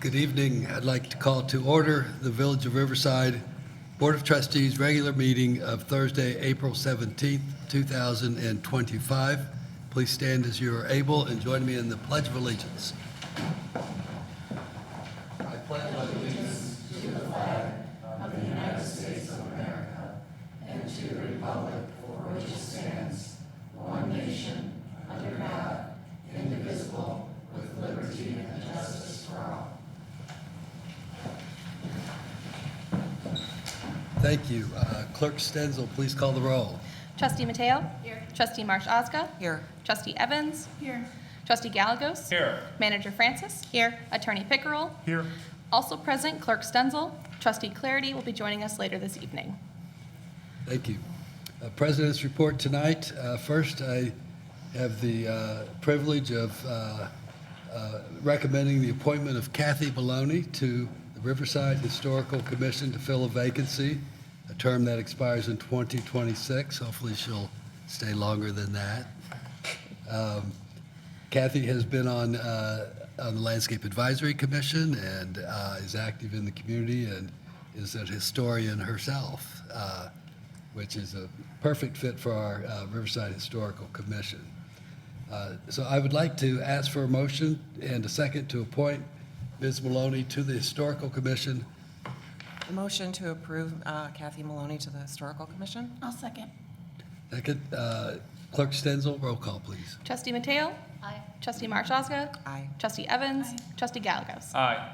Good evening. I'd like to call to order the Village of Riverside Board of Trustees regular meeting of Thursday, April 17th, 2025. Please stand as you are able and join me in the Pledge of Allegiance. I pledge allegiance to the flag of the United States of America and to the republic for which it stands, one nation, under God, indivisible, with liberty and justice for all. Thank you. Clerk Stenzel, please call the roll. Trustee Mateo? Here. Trustee Marsh-Osga? Here. Trustee Evans? Here. Trustee Gallegos? Here. Manager Francis? Here. Attorney Pickerel? Here. Also present, Clerk Stenzel. Trustee Clarity will be joining us later this evening. Thank you. President's report tonight. First, I have the privilege of recommending the appointment of Kathy Maloney to the Riverside Historical Commission to fill a vacancy, a term that expires in 2026. Hopefully she'll stay longer than that. Kathy has been on the Landscape Advisory Commission and is active in the community and is a historian herself, which is a perfect fit for our Riverside Historical Commission. So I would like to ask for a motion and a second to appoint Ms. Maloney to the Historical Commission. A motion to approve Kathy Maloney to the Historical Commission? I'll second. Second, Clerk Stenzel, roll call, please. Trustee Mateo? Aye. Trustee Marsh-Osga? Aye. Trustee Evans? Aye. Trustee Gallegos? Aye.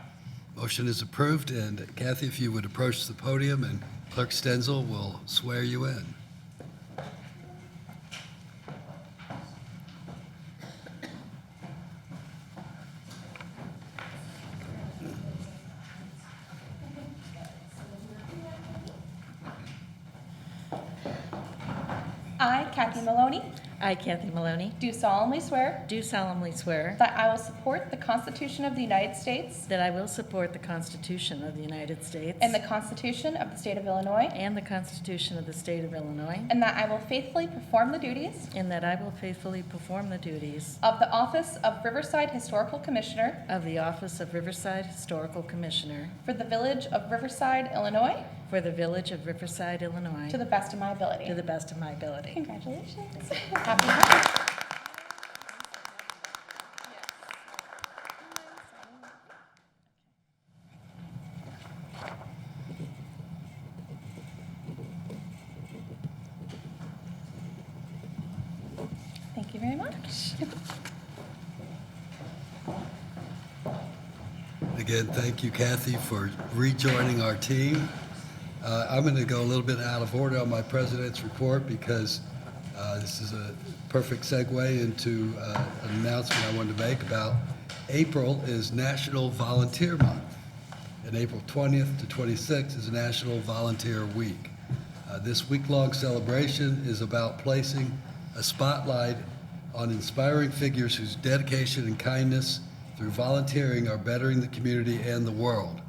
Motion is approved, and Kathy, if you would approach the podium, and Clerk Stenzel will swear you in. I, Kathy Maloney, I, Kathy Maloney, do solemnly swear do solemnly swear that I will support the Constitution of the United States that I will support the Constitution of the United States and the Constitution of the State of Illinois, and the Constitution of the State of Illinois, and that I will faithfully perform the duties and that I will faithfully perform the duties of the office of Riverside Historical Commissioner of the Office of Riverside Historical Commissioner for the Village of Riverside, Illinois, for the Village of Riverside, Illinois, to the best of my ability. to the best of my ability. Congratulations. Happy birthday. Thank you very much. Again, thank you, Kathy, for rejoining our team. I'm going to go a little bit out of order on my president's report because this is a perfect segue into an announcement I wanted to make about April is National Volunteer Month, and April 20th to 26th is National Volunteer Week. This week-long celebration is about placing a spotlight on inspiring figures whose dedication and kindness through volunteering are bettering the community and the world.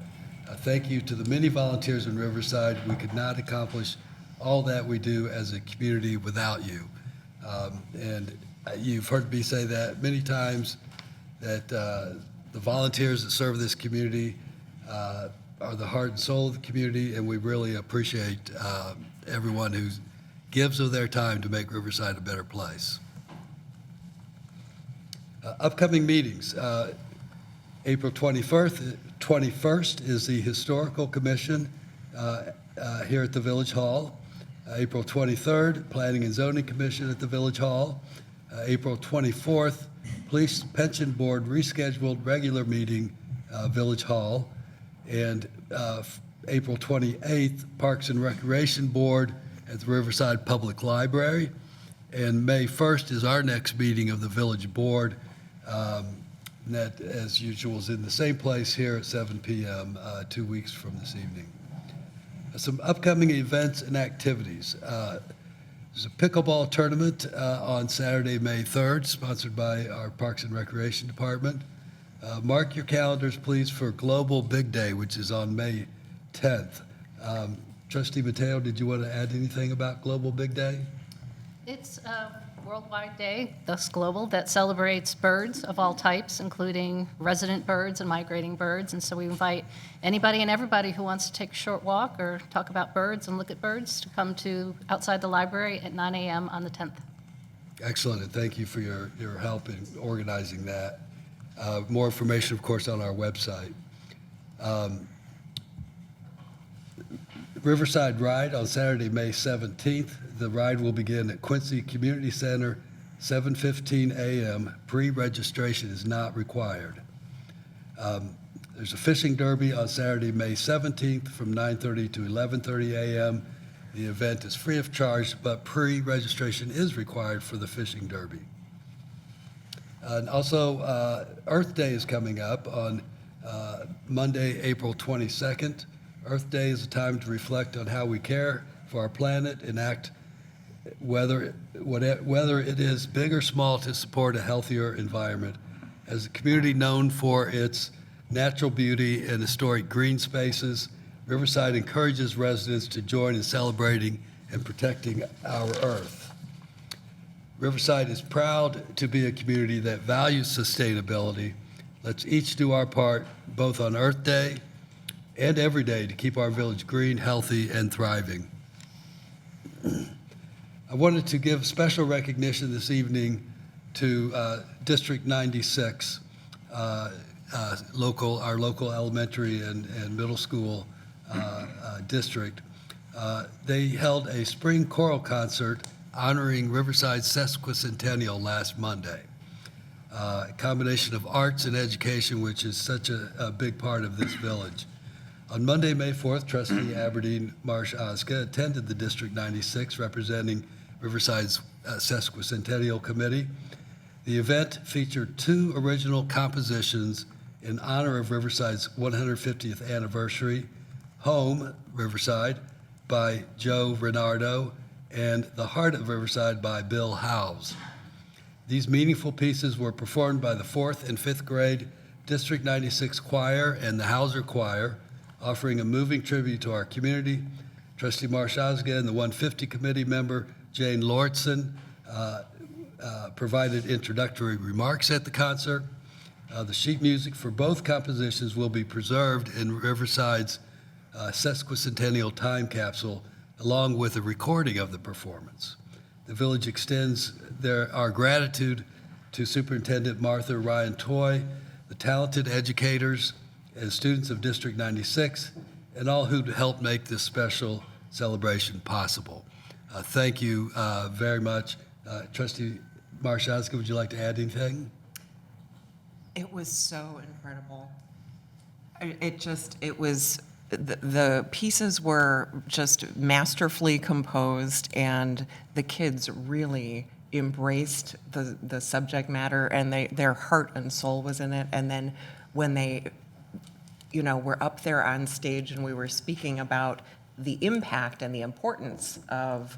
Thank you to the many volunteers in Riverside. We could not accomplish all that we do as a community without you. And you've heard me say that many times, that the volunteers that serve this community are the heart and soul of the community, and we really appreciate everyone who gives of their time to make Riverside a better place. Upcoming meetings. April 21st is the Historical Commission here at the Village Hall. April 23rd, Planning and Zoning Commission at the Village Hall. April 24th, Police Pension Board rescheduled regular meeting, Village Hall. And April 28th, Parks and Recreation Board at the Riverside Public Library. And May 1st is our next meeting of the Village Board. That, as usual, is in the same place here at 7 p.m. 2 weeks from this evening. Some upcoming events and activities. There's a pickleball tournament on Saturday, May 3rd, sponsored by our Parks and Recreation Department. Mark your calendars, please, for Global Big Day, which is on May 10th. Trustee Mateo, did you want to add anything about Global Big Day? It's worldwide day, thus global, that celebrates birds of all types, including resident birds and migrating birds. And so we invite anybody and everybody who wants to take a short walk or talk about birds and look at birds to come to outside the library at 9 a.m. on the 10th. Excellent, and thank you for your help in organizing that. More information, of course, on our website. Riverside Ride on Saturday, May 17th. The ride will begin at Quincy Community Center, 7:15 a.m. Pre-registration is not required. There's a fishing derby on Saturday, May 17th from 9:30 to 11:30 a.m. The event is free of charge, but pre-registration is required for the fishing derby. And also, Earth Day is coming up on Monday, April 22nd. Earth Day is a time to reflect on how we care for our planet and act, whether it is big or small, to support a healthier environment. As a community known for its natural beauty and historic green spaces, Riverside encourages residents to join in celebrating and protecting our Earth. Riverside is proud to be a community that values sustainability. Let's each do our part, both on Earth Day and every day, to keep our village green, healthy, and thriving. I wanted to give special recognition this evening to District 96, our local elementary and middle school district. They held a spring choral concert honoring Riverside's sesquicentennial last Monday. A combination of arts and education, which is such a big part of this village. On Monday, May 4th, Trustee Aberdeen Marsh Oska attended the District 96 representing Riverside's sesquicentennial committee. The event featured 2 original compositions in honor of Riverside's 150th anniversary, Home, Riverside, by Joe Renardo, and The Heart of Riverside by Bill Howes. These meaningful pieces were performed by the 4th and 5th grade District 96 Choir and the Hauser Choir, offering a moving tribute to our community. Trustee Marsh Osga and the 150 committee member Jane Lortson provided introductory remarks at the concert. The sheet music for both compositions will be preserved in Riverside's sesquicentennial time capsule, along with a recording of the performance. The village extends our gratitude to Superintendent Martha Ryan Toy, the talented educators and students of District 96, and all who helped make this special celebration possible. Thank you very much. Trustee Marshowska, would you like to add anything? It was so incredible. The pieces were just masterfully composed, and the kids really embraced the subject matter, and their heart and soul was in it. And then when they, were up there on stage and we were speaking about the impact and the importance of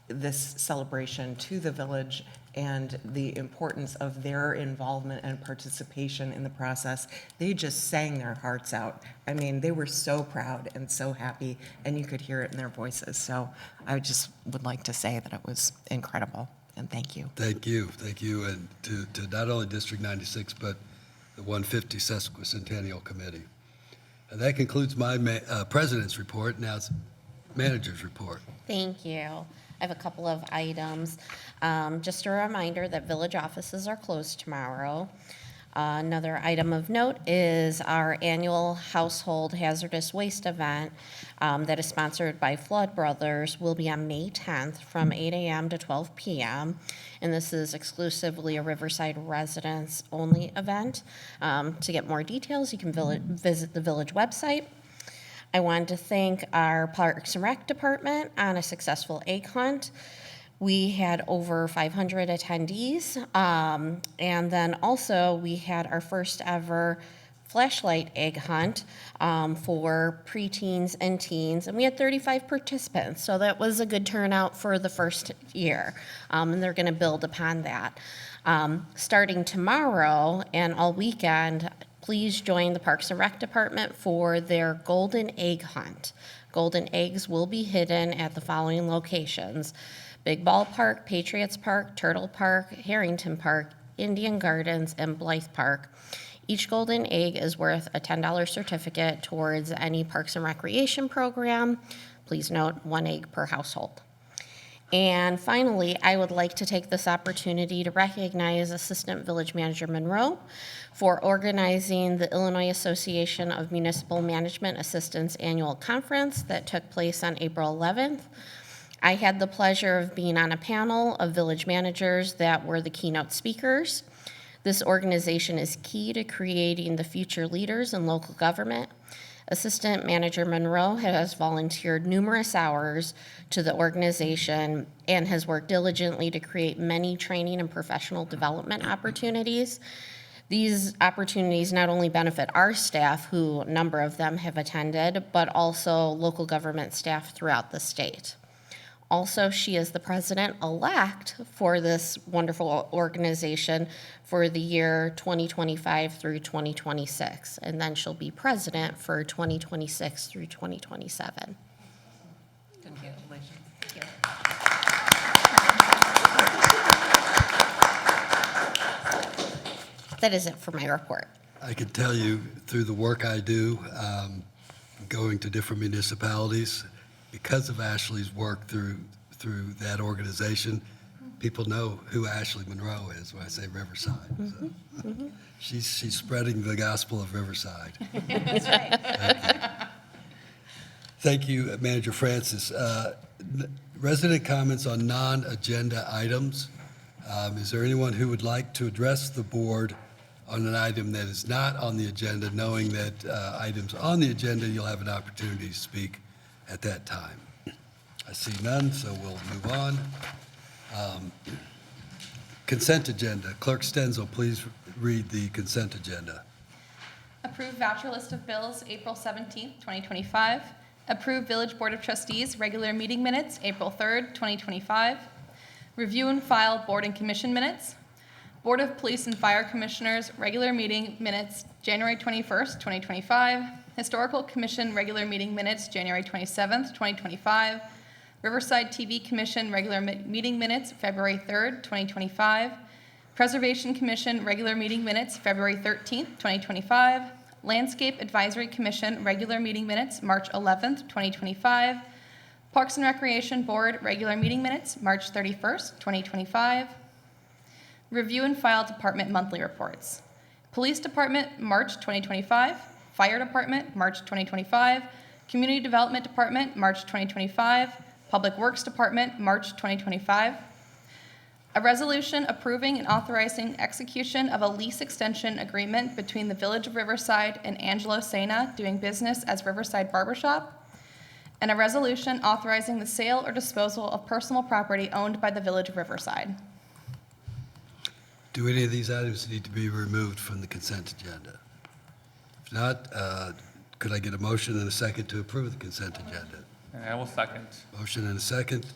this celebration to the village and the importance of their involvement and participation in the process, they just sang their hearts out. I mean, they were so proud and so happy, and you could hear it in their voices. So I just would like to say that it was incredible, and thank you. Thank you, and to not only District 96, but the 150 Sesquicentennial Committee. And that concludes my president's report. Now it's manager's report. Thank you. I have a couple of items. Just a reminder that village offices are closed tomorrow. Another item of note is our annual Household Hazardous Waste event that is sponsored by Flood Brothers will be on May 10th from 8 a.m. to 12 p.m. And this is exclusively a Riverside residents only event. To get more details, you can visit the village website. I wanted to thank our Parks and Rec department on a successful egg hunt. We had over 500 attendees, and then also we had our first ever flashlight egg hunt for preteens and teens, and we had 35 participants, so that was a good turnout for the first year, and they're going to build upon that. Starting tomorrow and all weekend, please join the Parks and Rec department for their golden egg hunt. Golden eggs will be hidden at the following locations: Big Ball Park, Patriots Park, Turtle Park, Harrington Park, Indian Gardens, and Blythe Park. Each golden egg is worth a $10 certificate towards any Parks and Recreation program. Please note, 1 egg per household. And finally, I would like to take this opportunity to recognize Assistant Village Manager Monroe for organizing the Illinois Association of Municipal Management Assistants Annual Conference that took place on April 11th. I had the pleasure of being on a panel of village managers that were the keynote speakers. This organization is key to creating the future leaders in local government. Assistant Manager Monroe has volunteered numerous hours to the organization and has worked diligently to create many training and professional development opportunities. These opportunities not only benefit our staff, who a number of them have attended, but also local government staff throughout the state. Also, she is the president-elect for this wonderful organization for the year 2025 through 2026, and then she'll be president for 2026 through 2027. Congratulations. That is it for my report. I can tell you through the work I do, going to different municipalities, because of Ashley's work through that organization, people know who Ashley Monroe is when I say Riverside. So, she's spreading the gospel of Riverside. That's right. Thank you, Manager Francis. Resident comments on non-agenda items. Is there anyone who would like to address the board on an item that is not on the agenda, knowing that items on the agenda, you'll have an opportunity to speak at that time? I see none, so we'll move on. Consent agenda. Clerk Stenzel, please read the consent agenda. Approve voucher list of bills, April 17th, 2025. Approve Village Board of Trustees regular meeting minutes, April 3rd, 2025. Review and file Board and Commission minutes. Board of Police and Fire Commissioners regular meeting minutes, January 21st, 2025. Historical Commission regular meeting minutes, January 27th, 2025. Riverside TV Commission regular meeting minutes, February 3rd, 2025. Preservation Commission regular meeting minutes, February 13th, 2025. Landscape Advisory Commission regular meeting minutes, March 11th, 2025. Parks and Recreation Board regular meeting minutes, March 31st, 2025. Review and file department monthly reports. Police Department, March 2025. Fire Department, March 2025. Community Development Department, March 2025. Public Works Department, March 2025. A resolution approving and authorizing execution of a lease extension agreement between the Village of Riverside and Angelo Sena doing business as Riverside Barbershop. And a resolution authorizing the sale or disposal of personal property owned by the Village of Riverside. Do any of these items need to be removed from the consent agenda? If not, could I get a motion and a second to approve the consent agenda? And I will second. Motion and a second.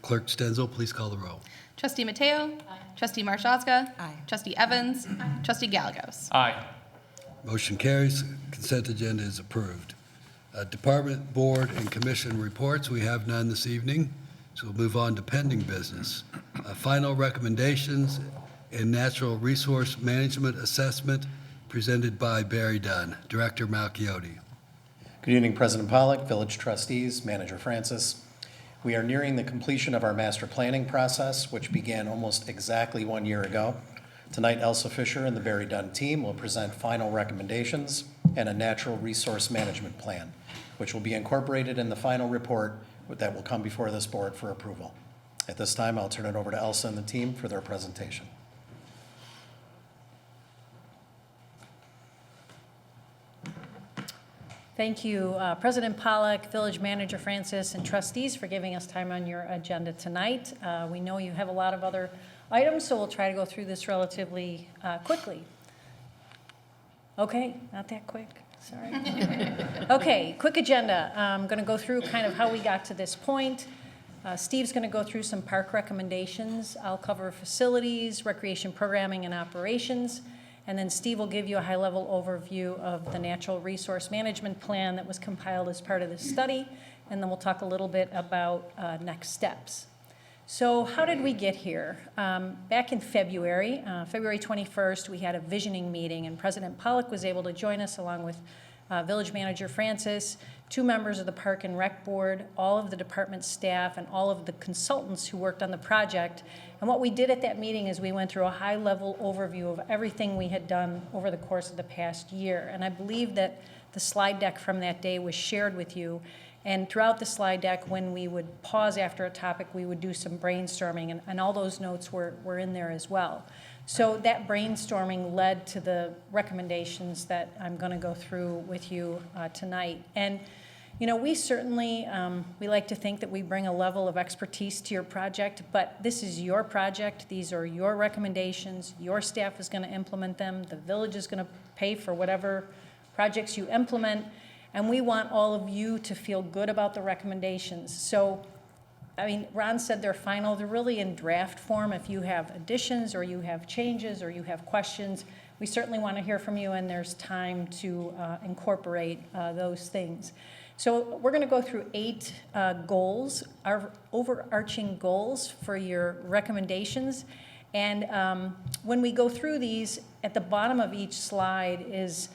Clerk Stenzel, please call the roll. Trustee Mateo. Trustee Marshazga. Aye. Trustee Evans. Trustee Gallegos. Aye. Motion carries. Consent agenda is approved. Department, board, and commission reports. We have none this evening, so we'll move on to pending business. Final recommendations and natural resource management assessment presented by Barry Dunn. Director Malchiotti. Good evening, President Pollock, Village Trustees, Manager Francis. We are nearing the completion of our master planning process, which began almost exactly 1 year ago. Tonight, Elsa Fisher and the Barry Dunn team will present final recommendations and a natural resource management plan, which will be incorporated in the final report that will come before this board for approval. At this time, I'll turn it over to Elsa and the team for their presentation. Thank you, President Pollock, Village Manager Francis, and trustees for giving us time on your agenda tonight. We know you have a lot of other items, so we'll try to go through this relatively quickly. Okay, not that quick, sorry. Okay, quick agenda. I'm going to go through kind of how we got to this point. Steve's going to go through some park recommendations. I'll cover facilities, recreation programming, and operations. And then Steve will give you a high-level overview of the natural resource management plan that was compiled as part of this study. and then we'll talk a little bit about next steps. So how did we get here? Back in February, February 21st, we had a visioning meeting, and President Pollock was able to join us along with Village Manager Francis, 2 members of the Park and Rec Board, all of the department staff, and all of the consultants who worked on the project. And what we did at that meeting is we went through a high-level overview of everything we had done over the course of the past year. And I believe that the slide deck from that day was shared with you. And throughout the slide deck, when we would pause after a topic, we would do some brainstorming, and all those notes were in there as well. So that brainstorming led to the recommendations that I'm going to go through with you tonight. And, you know, we certainly, we like to think that we bring a level of expertise to your project, but this is your project. These are your recommendations. Your staff is going to implement them. The village is going to pay for whatever projects you implement. And we want all of you to feel good about the recommendations. So, I mean, Ron said they're final. They're really in draft form. If you have additions or you have changes or you have questions, we certainly want to hear from you, and there's time to incorporate those things. So we're going to go through 8 goals, our overarching goals for your recommendations. And when we go through these, at the bottom of each slide is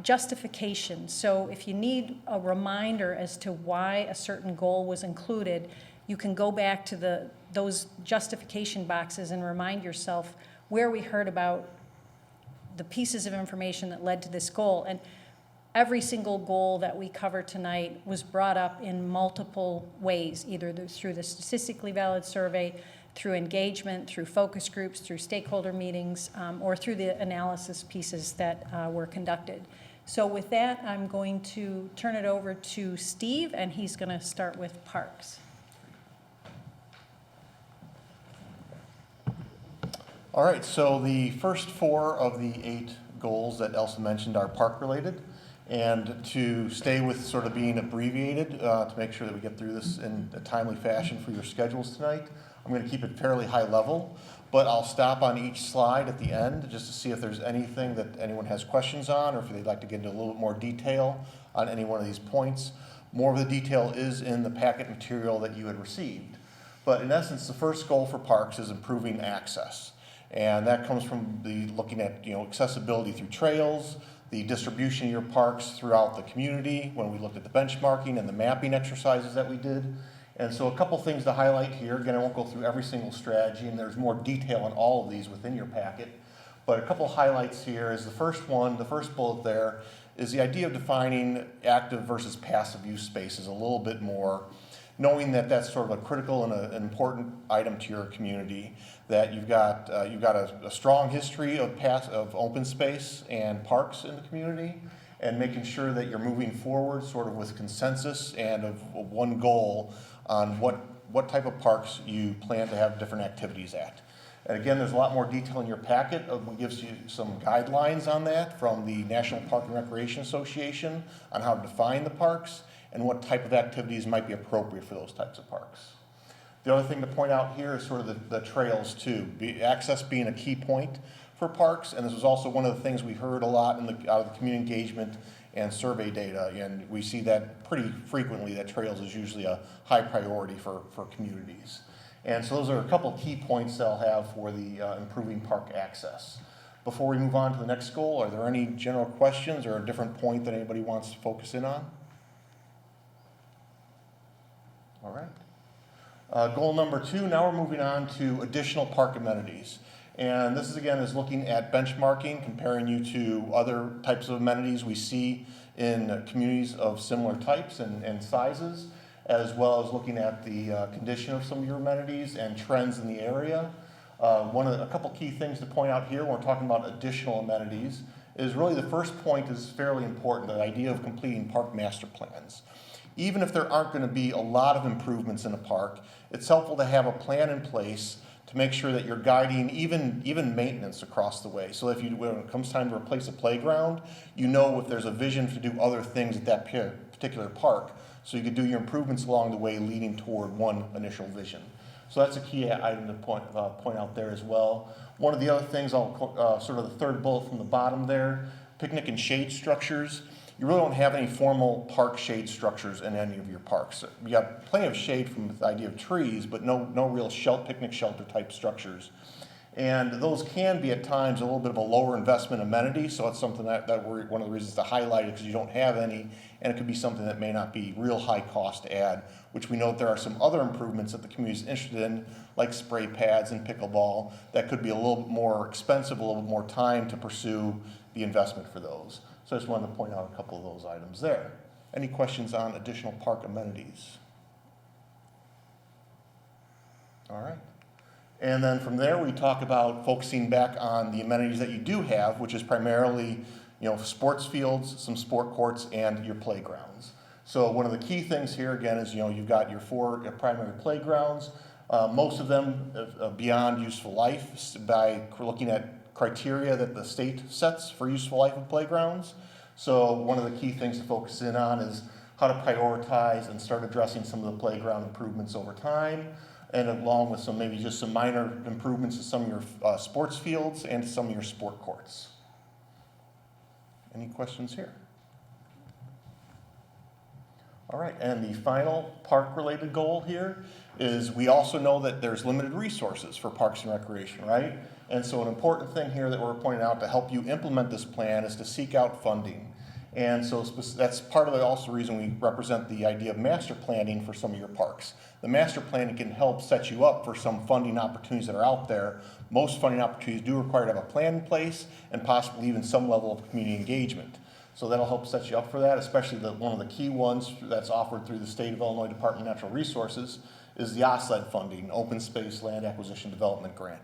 justification. So if you need a reminder as to why a certain goal was included, you can go back to those justification boxes and remind yourself where we heard about the pieces of information that led to this goal. And every single goal that we cover tonight was brought up in multiple ways, either through the statistically valid survey, through engagement, through focus groups, through stakeholder meetings, or through the analysis pieces that were conducted. So with that, I'm going to turn it over to Steve, and he's going to start with parks. All right, so the first 4 of the 8 goals that Elsa mentioned are park-related. And to stay with sort of being abbreviated, to make sure that we get through this in a timely fashion for your schedules tonight, I'm going to keep it fairly high level, but I'll stop on each slide at the end just to see if there's anything that anyone has questions on, or if they'd like to get into a little bit more detail on any one of these points. More of the detail is in the packet material that you had received. But in essence, the first goal for parks is improving access. And that comes from looking at accessibility through trails, the distribution of your parks throughout the community when we looked at the benchmarking and the mapping exercises that we did. And so a couple things to highlight here. Again, I won't go through every single strategy, and there's more detail on all of these within your packet. But a couple highlights here is the first one, the first bullet there, is the idea of defining active versus passive use spaces a little bit more, knowing that that's sort of a critical and an important item to your community, that you've got a strong history of open space and parks in the community, and making sure that you're moving forward sort of with consensus and of one goal on what type of parks you plan to have different activities at. And again, there's a lot more detail in your packet. It gives you some guidelines on that from the National Park and Recreation Association on how to define the parks and what type of activities might be appropriate for those types of parks. The other thing to point out here is sort of the trails too, access being a key point for parks, and this was also one of the things we heard a lot out of the community engagement and survey data, and we see that pretty frequently, that trails is usually a high priority for communities. And so those are a couple key points that I'll have for the improving park access. Before we move on to the next goal, are there any general questions or a different point that anybody wants to focus in on? All right. Goal number 2, now we're moving on to additional park amenities. And this is again looking at benchmarking, comparing you to other types of amenities we see in communities of similar types and sizes, as well as looking at the condition of some of your amenities and trends in the area. A couple key things to point out here when we're talking about additional amenities is really the first point is fairly important, the idea of completing park master plans. Even if there aren't going to be a lot of improvements in a park, it's helpful to have a plan in place to make sure that you're guiding even maintenance across the way. So when it comes time to replace a playground, you know if there's a vision to do other things at that particular park, so you could do your improvements along the way leading toward one initial vision. So that's a key item to point out there as well. One of the other things, sort of the third bullet from the bottom there, picnic and shade structures. you really don't have any formal park shade structures in any of your parks. You have plenty of shade from the idea of trees, but no real picnic shelter type structures. And those can be at times a little bit of a lower investment amenity, so it's something that we're, one of the reasons to highlight it, because you don't have any, and it could be something that may not be real high cost to add, which we know there are some other improvements that the community is interested in, like spray pads and pickleball, that could be a little bit more expensive, a little bit more time to pursue the investment for those. So I just wanted to point out a couple of those items there. Any questions on additional park amenities? All right. And then from there, we talk about focusing back on the amenities that you do have, which is primarily, sports fields, some sport courts, and your playgrounds. So one of the key things here, again, is, you've got your 4 primary playgrounds, most of them beyond useful life by looking at criteria that the state sets for useful life of playgrounds. So one of the key things to focus in on is how to prioritize and start addressing some of the playground improvements over time, and along with maybe just some minor improvements to some of your sports fields and to some of your sport courts. Any questions here? All right, and the final park-related goal here is we also know that there's limited resources for parks and recreation, right? And so an important thing here that we're pointing out to help you implement this plan is to seek out funding. And so that's part of the also reason we represent the idea of master planning for some of your parks. The master planning can help set you up for some funding opportunities that are out there. Most funding opportunities do require to have a plan in place and possibly even some level of community engagement. So that'll help set you up for that, especially one of the key ones that's offered through the State of Illinois Department of Natural Resources is the OSLED funding, Open Space Land Acquisition Development Grant.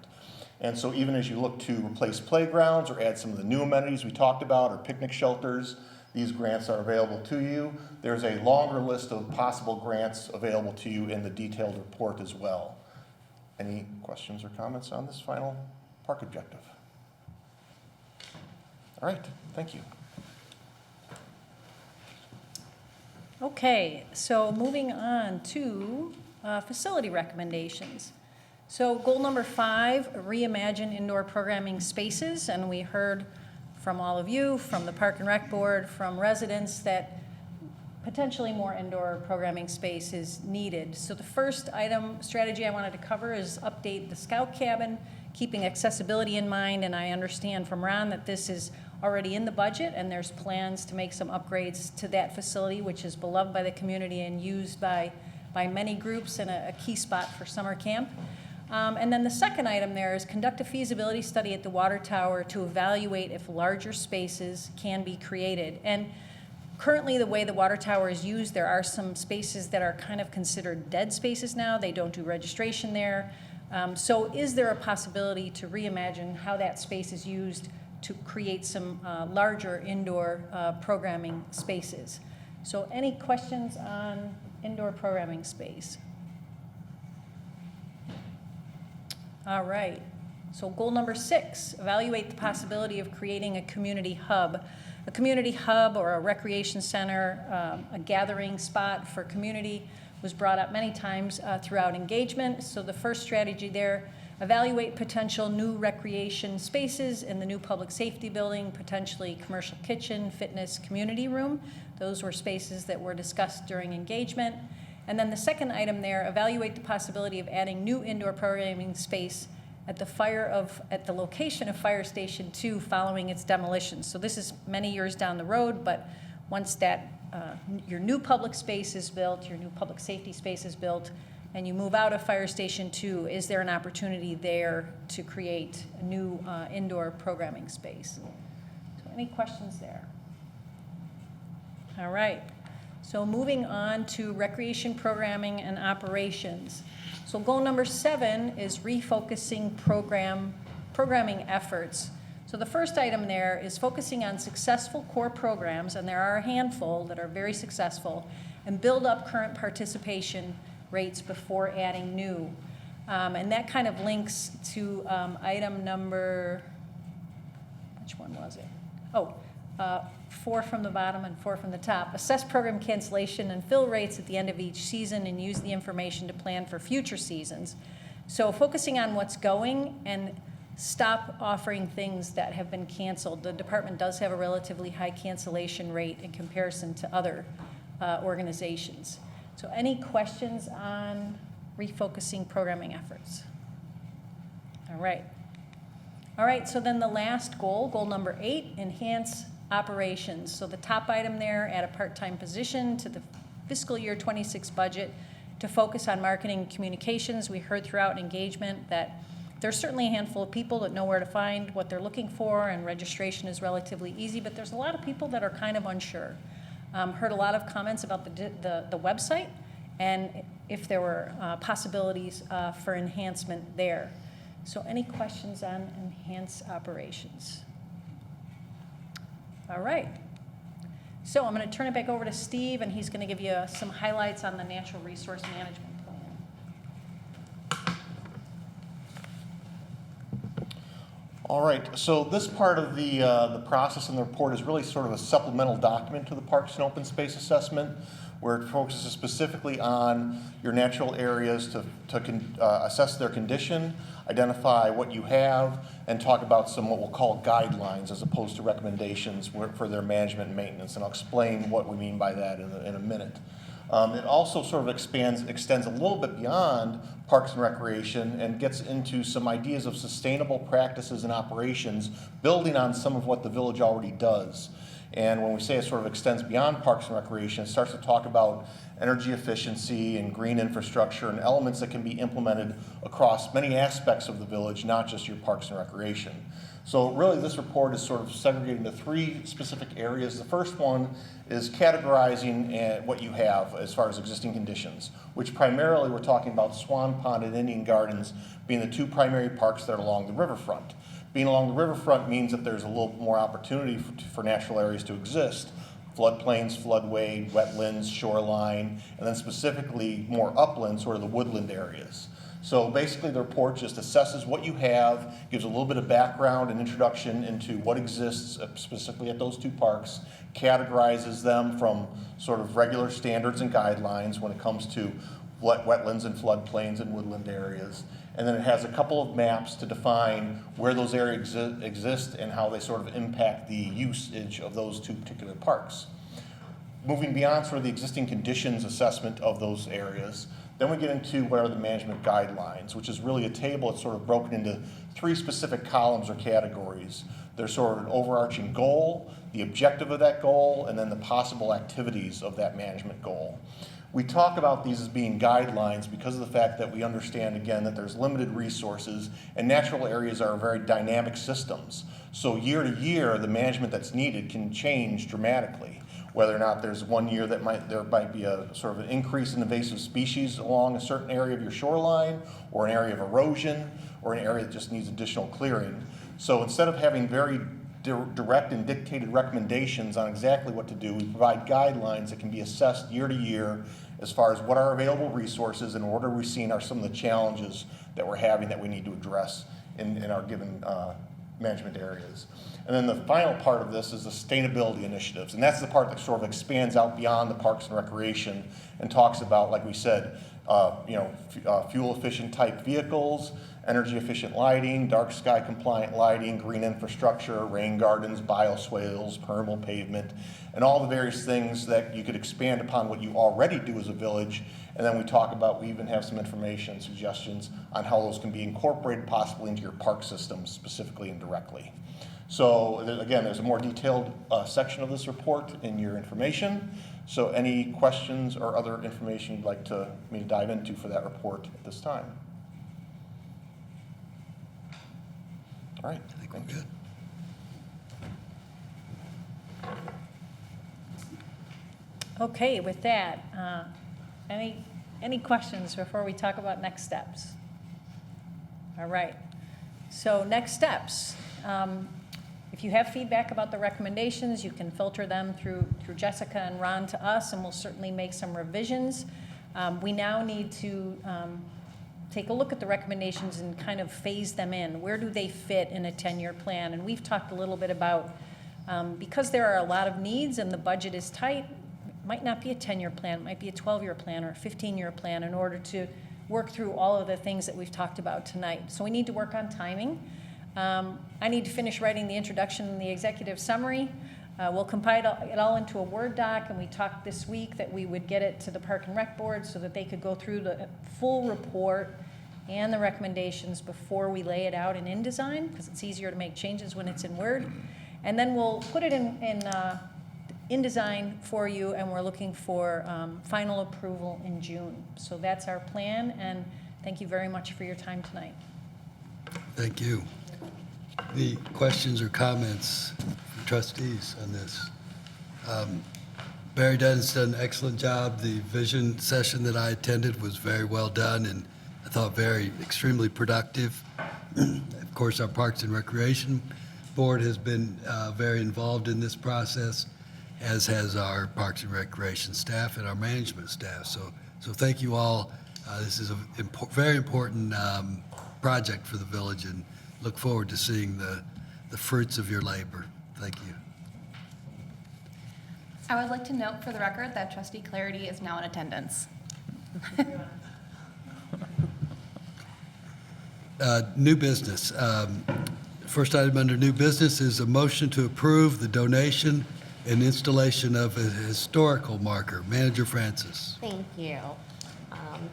And so even as you look to replace playgrounds or add some of the new amenities we talked about or picnic shelters, these grants are available to you. There's a longer list of possible grants available to you in the detailed report as well. Any questions or comments on this final park objective? All right, thank you. Okay, so moving on to facility recommendations. So goal number 5, reimagine indoor programming spaces, and we heard from all of you, from the Park and Rec Board, from residents that potentially more indoor programming space is needed. So the first strategy I wanted to cover is update the scout cabin, keeping accessibility in mind, and I understand from Ron that this is already in the budget and there's plans to make some upgrades to that facility, which is beloved by the community and used by many groups and a key spot for summer camp. And then the second item there is conduct a feasibility study at the water tower to evaluate if larger spaces can be created. And currently, the way the water tower is used, there are some spaces that are kind of considered dead spaces now. They don't do registration there. So is there a possibility to reimagine how that space is used to create some larger indoor programming spaces? So any questions on indoor programming space? All right, so goal number 6, evaluate the possibility of creating a community hub. A community hub or a recreation center, a gathering spot for community was brought up many times throughout engagement. So the first strategy there, evaluate potential new recreation spaces in the new public safety building, potentially commercial kitchen, fitness, community room. Those were spaces that were discussed during engagement. And then the second item there, evaluate the possibility of adding new indoor programming space at the location of Fire Station 2 following its demolition. So this is many years down the road, but once that your new public space is built, your new public safety space is built, and you move out of Fire Station 2, is there an opportunity there to create a new indoor programming space? So any questions there? All right. So moving on to recreation programming and operations. So goal number 7 is refocusing programming efforts. So the first item there is focusing on successful core programs, and there are a handful that are very successful, and build up current participation rates before adding new. And that kind of links to item number, which one was it? 4 from the bottom and 4 from the top. Assess program cancellation and fill rates at the end of each season and use the information to plan for future seasons. So focusing on what's going and stop offering things that have been canceled. The department does have a relatively high cancellation rate in comparison to other organizations. So any questions on refocusing programming efforts? All right. All right, so then the last goal, goal number 8, enhance operations. So the top item there, add a part-time position to the fiscal year 26 budget to focus on marketing and communications. We heard throughout engagement that there's certainly a handful of people that know where to find what they're looking for, and registration is relatively easy, but there's a lot of people that are kind of unsure. Heard a lot of comments about the website and if there were possibilities for enhancement there. So any questions on enhance operations? All right. So I'm going to turn it back over to Steve, and he's going to give you some highlights on the natural resource management plan. All right, so this part of the process in the report is really sort of a supplemental document to the Parks and Open Space Assessment, where it focuses specifically on your natural areas to assess their condition, identify what you have, and talk about some what we'll call guidelines as opposed to recommendations for their management and maintenance. And I'll explain what we mean by that in a minute. It also sort of extends a little bit beyond Parks and Recreation and gets into some ideas of sustainable practices and operations, building on some of what the village already does. And when we say it sort of extends beyond Parks and Recreation, it starts to talk about energy efficiency and green infrastructure and elements that can be implemented across many aspects of the village, not just your Parks and Recreation. So really this report is sort of segregated into 3 specific areas. The first one is categorizing what you have as far as existing conditions, which primarily we're talking about Swan Pond and Indian Gardens being the 2 primary parks that are along the riverfront. Being along the riverfront means that there's a little more opportunity for natural areas to exist. Floodplains, floodway, wetlands, shoreline, and then specifically more upland, sort of the woodland areas. So basically the report just assesses what you have, gives a little bit of background and introduction into what exists specifically at those 2 parks, categorizes them from sort of regular standards and guidelines when it comes to wetlands and floodplains and woodland areas. And then it has a couple of maps to define where those areas exist and how they sort of impact the usage of those 2 particular parks. Moving beyond sort of the existing conditions assessment of those areas, then we get into what are the management guidelines, which is really a table that's sort of broken into 3 specific columns or categories. There's sort of an overarching goal, the objective of that goal, and then the possible activities of that management goal. We talk about these as being guidelines because of the fact that we understand, again, that there's limited resources and natural areas are very dynamic systems. So year to year, the management that's needed can change dramatically. Whether or not there's one year that there might be a sort of an increase in invasive species along a certain area of your shoreline, or an area of erosion, or an area that just needs additional clearing. So instead of having very direct and dictated recommendations on exactly what to do, we provide guidelines that can be assessed year to year as far as what are available resources and what are we seeing are some of the challenges that we're having that we need to address in our given management areas. And then the final part of this is the sustainability initiatives, and that's the part that sort of expands out beyond the Parks and Recreation and talks about, like we said, fuel efficient type vehicles, energy efficient lighting, dark sky compliant lighting, green infrastructure, rain gardens, bioswales, permeable pavement, and all the various things that you could expand upon what you already do as a village. And then we even have some information and suggestions on how those can be incorporated possibly into your park systems specifically and directly. So again, there's a more detailed section of this report in your information. So any questions or other information you'd like me to dive into for that report at this time? All right. I think we're good. Okay, with that, any questions before we talk about next steps? All right. So next steps. If you have feedback about the recommendations, you can filter them through Jessica and Ron to us, and we'll certainly make some revisions. We now need to take a look at the recommendations and kind of phase them in. Where do they fit in a 10-year plan? And we've talked a little bit about, because there are a lot of needs and the budget is tight, it might not be a 10-year plan, it might be a 12-year plan or a 15-year plan in order to work through all of the things that we've talked about tonight. So we need to work on timing. I need to finish writing the introduction and the executive summary. We'll compile it all into a Word doc, and we talked this week that we would get it to the Park and Rec Board so that they could go through the full report and the recommendations before we lay it out in InDesign, because it's easier to make changes when it's in Word. And then we'll put it in InDesign for you, and we're looking for final approval in June. So that's our plan, and thank you very much for your time tonight. Thank you. Any questions or comments from trustees on this? Barry Dunn's done an excellent job. The vision session that I attended was very well done, and I thought extremely productive. Of course, our Parks and Recreation Board has been very involved in this process, as has our Parks and Recreation staff and our management staff. So thank you all. This is a very important project for the village, and look forward to seeing the fruits of your labor. Thank you. I would like to note for the record that Trustee Clarity is now in attendance. New business. First item under new business is a motion to approve the donation and installation of a historical marker. Manager Francis. Thank you.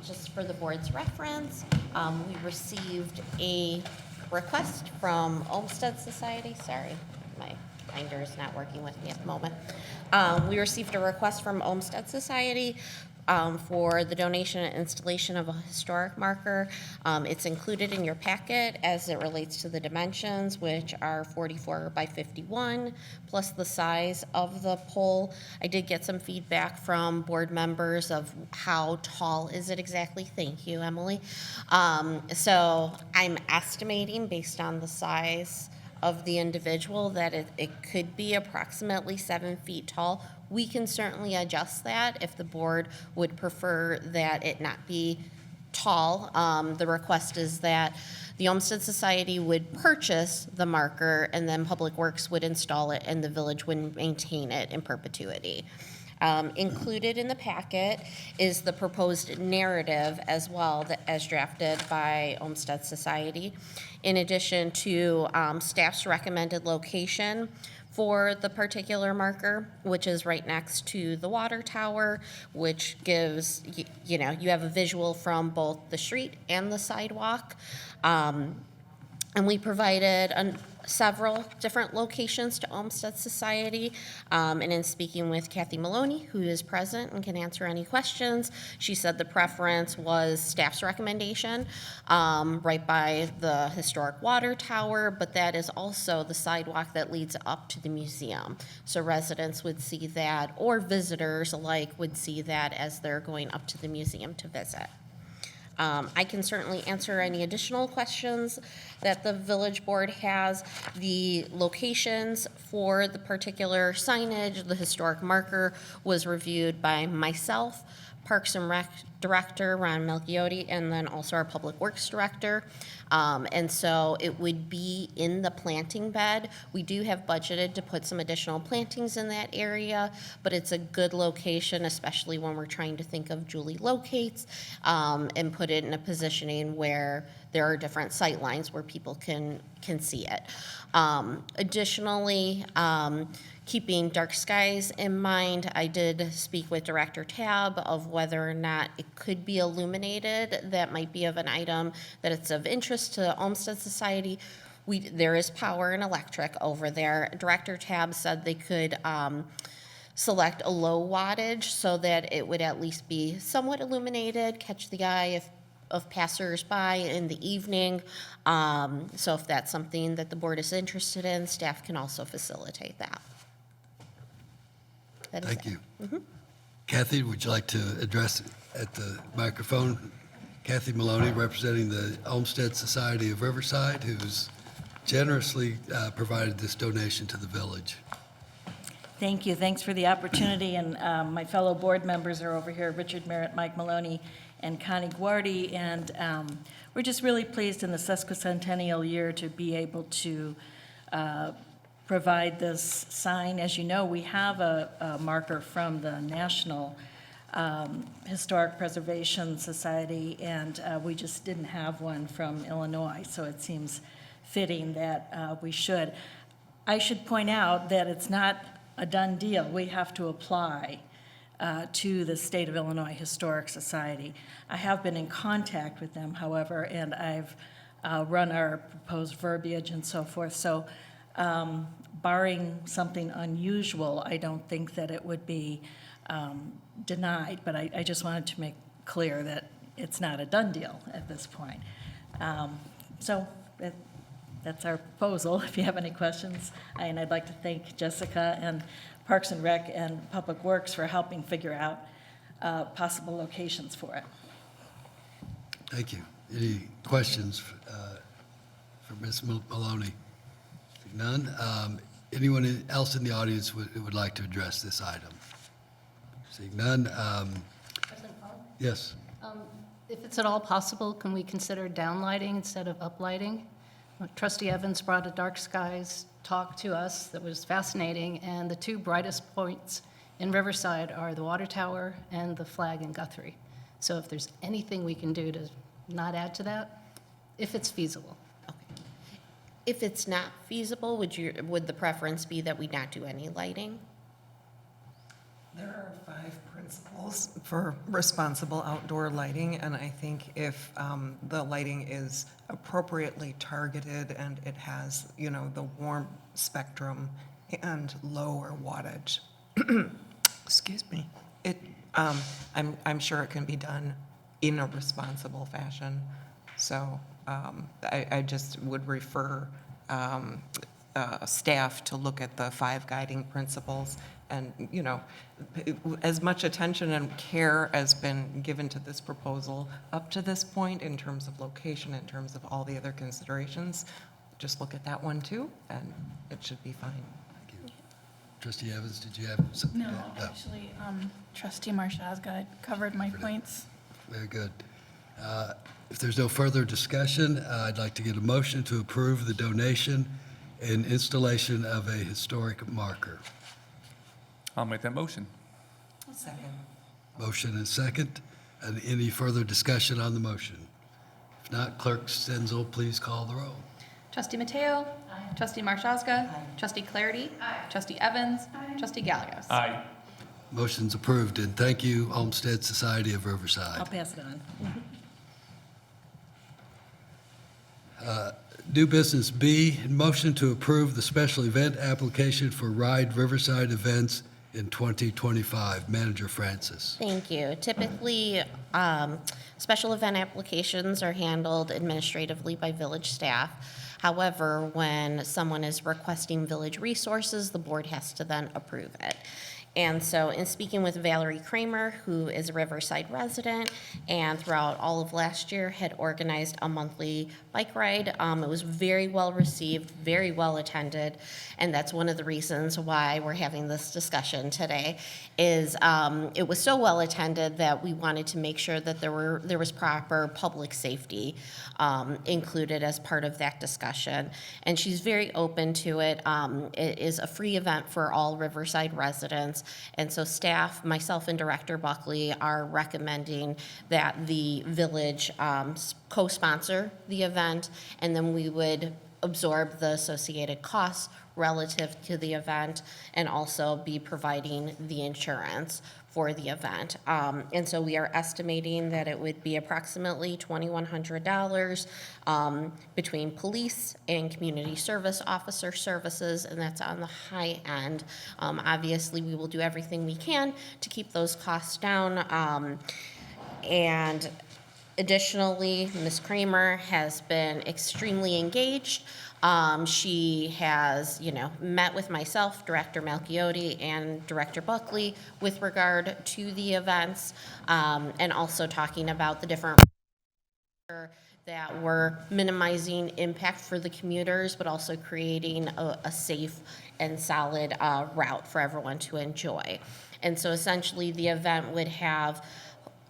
Just for the board's reference, we received a request from Olmsted Society. Sorry, my binder is not working with me at the moment. We received a request from Olmsted Society for the donation and installation of a historic marker. It's included in your packet as it relates to the dimensions, which are 44 by 51, plus the size of the pole. I did get some feedback from board members of how tall is it exactly. Thank you, Emily. So I'm estimating based on the size of the individual that it could be approximately 7 feet tall. We can certainly adjust that if the board would prefer that it not be tall. The request is that the Olmsted Society would purchase the marker, and then Public Works would install it, and the village would maintain it in perpetuity. Included in the packet is the proposed narrative as well, as drafted by Olmsted Society, in addition to staff's recommended location for the particular marker, which is right next to the water tower, which gives, you have a visual from both the street and the sidewalk. And we provided several different locations to Olmsted Society. And in speaking with Kathy Maloney, who is present and can answer any questions, she said the preference was staff's recommendation right by the historic water tower, but that is also the sidewalk that leads up to the museum. So residents would see that, or visitors alike would see that as they're going up to the museum to visit. I can certainly answer any additional questions that the village board has. The locations for the particular signage, the historic marker, was reviewed by myself, Parks and Rec Director Ron Melchiotti, and then also our Public Works Director. And so it would be in the planting bed. We do have budgeted to put some additional plantings in that area, but it's a good location, especially when we're trying to think of Julie Locates, and put it in a positioning where there are different sight lines where people can see it. Additionally, keeping dark skies in mind, I did speak with Director Tab of whether or not it could be illuminated. That might be of an item that it's of interest to Olmsted Society. There is power and electric over there. Director Tab said they could select a low wattage so that it would at least be somewhat illuminated, catch the eye of passers-by in the evening. So if that's something that the board is interested in, staff can also facilitate that. Thank you. Kathy, would you like to address it at the microphone? Kathy Maloney, representing the Olmsted Society of Riverside, who's generously provided this donation to the village. Thank you. Thanks for the opportunity. And my fellow board members are over here, Richard Merritt, Mike Maloney, and Connie Guardi. And we're just really pleased in the sesquicentennial year to be able to provide this sign. As you know, we have a marker from the National Historic Preservation Society, and we just didn't have one from Illinois. So it seems fitting that we should. I should point out that it's not a done deal. We have to apply to the State of Illinois Historic Society. I have been in contact with them, however, and I've run our proposed verbiage and so forth. So barring something unusual, I don't think that it would be denied, but I just wanted to make clear that it's not a done deal at this point. So that's our proposal. If you have any questions, and I'd like to thank Jessica and Parks and Rec and Public Works for helping figure out possible locations for it. Thank you. Any questions for Ms. Maloney? None. Anyone else in the audience would like to address this item? Seeing none. President Paul? Yes. If it's at all possible, can we consider downlighting instead of uplighting? Trustee Evans brought a dark skies talk to us that was fascinating, and the two brightest points in Riverside are the water tower and the flag in Guthrie. So if there's anything we can do to not add to that, if it's feasible. If it's not feasible, would the preference be that we not do any lighting? There are 5 principles for responsible outdoor lighting, and I think if the lighting is appropriately targeted and it has, the warm spectrum and lower wattage, excuse me, I'm sure it can be done in a responsible fashion. So I just would refer staff to look at the 5 guiding principles. And, as much attention and care has been given to this proposal up to this point in terms of location, in terms of all the other considerations, just look at that one too, and it should be fine. Thank you. Trustee Evans, did you have something? No, actually, Trustee Marshazga covered my points. Very good. If there's no further discussion, I'd like to get a motion to approve the donation and installation of a historic marker. I'll make that motion. Second. Motion and second. And any further discussion on the motion? If not, Clerk Stenzel, please call the roll. Trustee Mateo. Trustee Marshazga. Trustee Clarity. Trustee Evans. Trustee Gallegos. Aye. Motion's approved, and thank you, Olmsted Society of Riverside. I'll pass it on. New business B, motion to approve the special event application for Ride Riverside events in 2025. Manager Francis. Thank you. Typically, special event applications are handled administratively by village staff. However, when someone is requesting village resources, the board has to then approve it. And so in speaking with Valerie Kramer, who is a Riverside resident, and throughout all of last year had organized a monthly bike ride. It was very well received, very well attended, and that's one of the reasons why we're having this discussion today, is it was so well attended that we wanted to make sure that there was proper public safety included as part of that discussion. And she's very open to it. It is a free event for all Riverside residents. And so staff, myself and Director Buckley are recommending that the village co-sponsor the event, and then we would absorb the associated costs relative to the event and also be providing the insurance for the event. And so we are estimating that it would be approximately $2,100 between police and community service officer services, and that's on the high end. Obviously, we will do everything we can to keep those costs down. And additionally, Ms. Kramer has been extremely engaged. She has, met with myself, Director Malchiotti, and Director Buckley with regard to the events, and also talking about the different that we're minimizing impact for the commuters, but also creating a safe and solid route for everyone to enjoy. And so essentially the event would have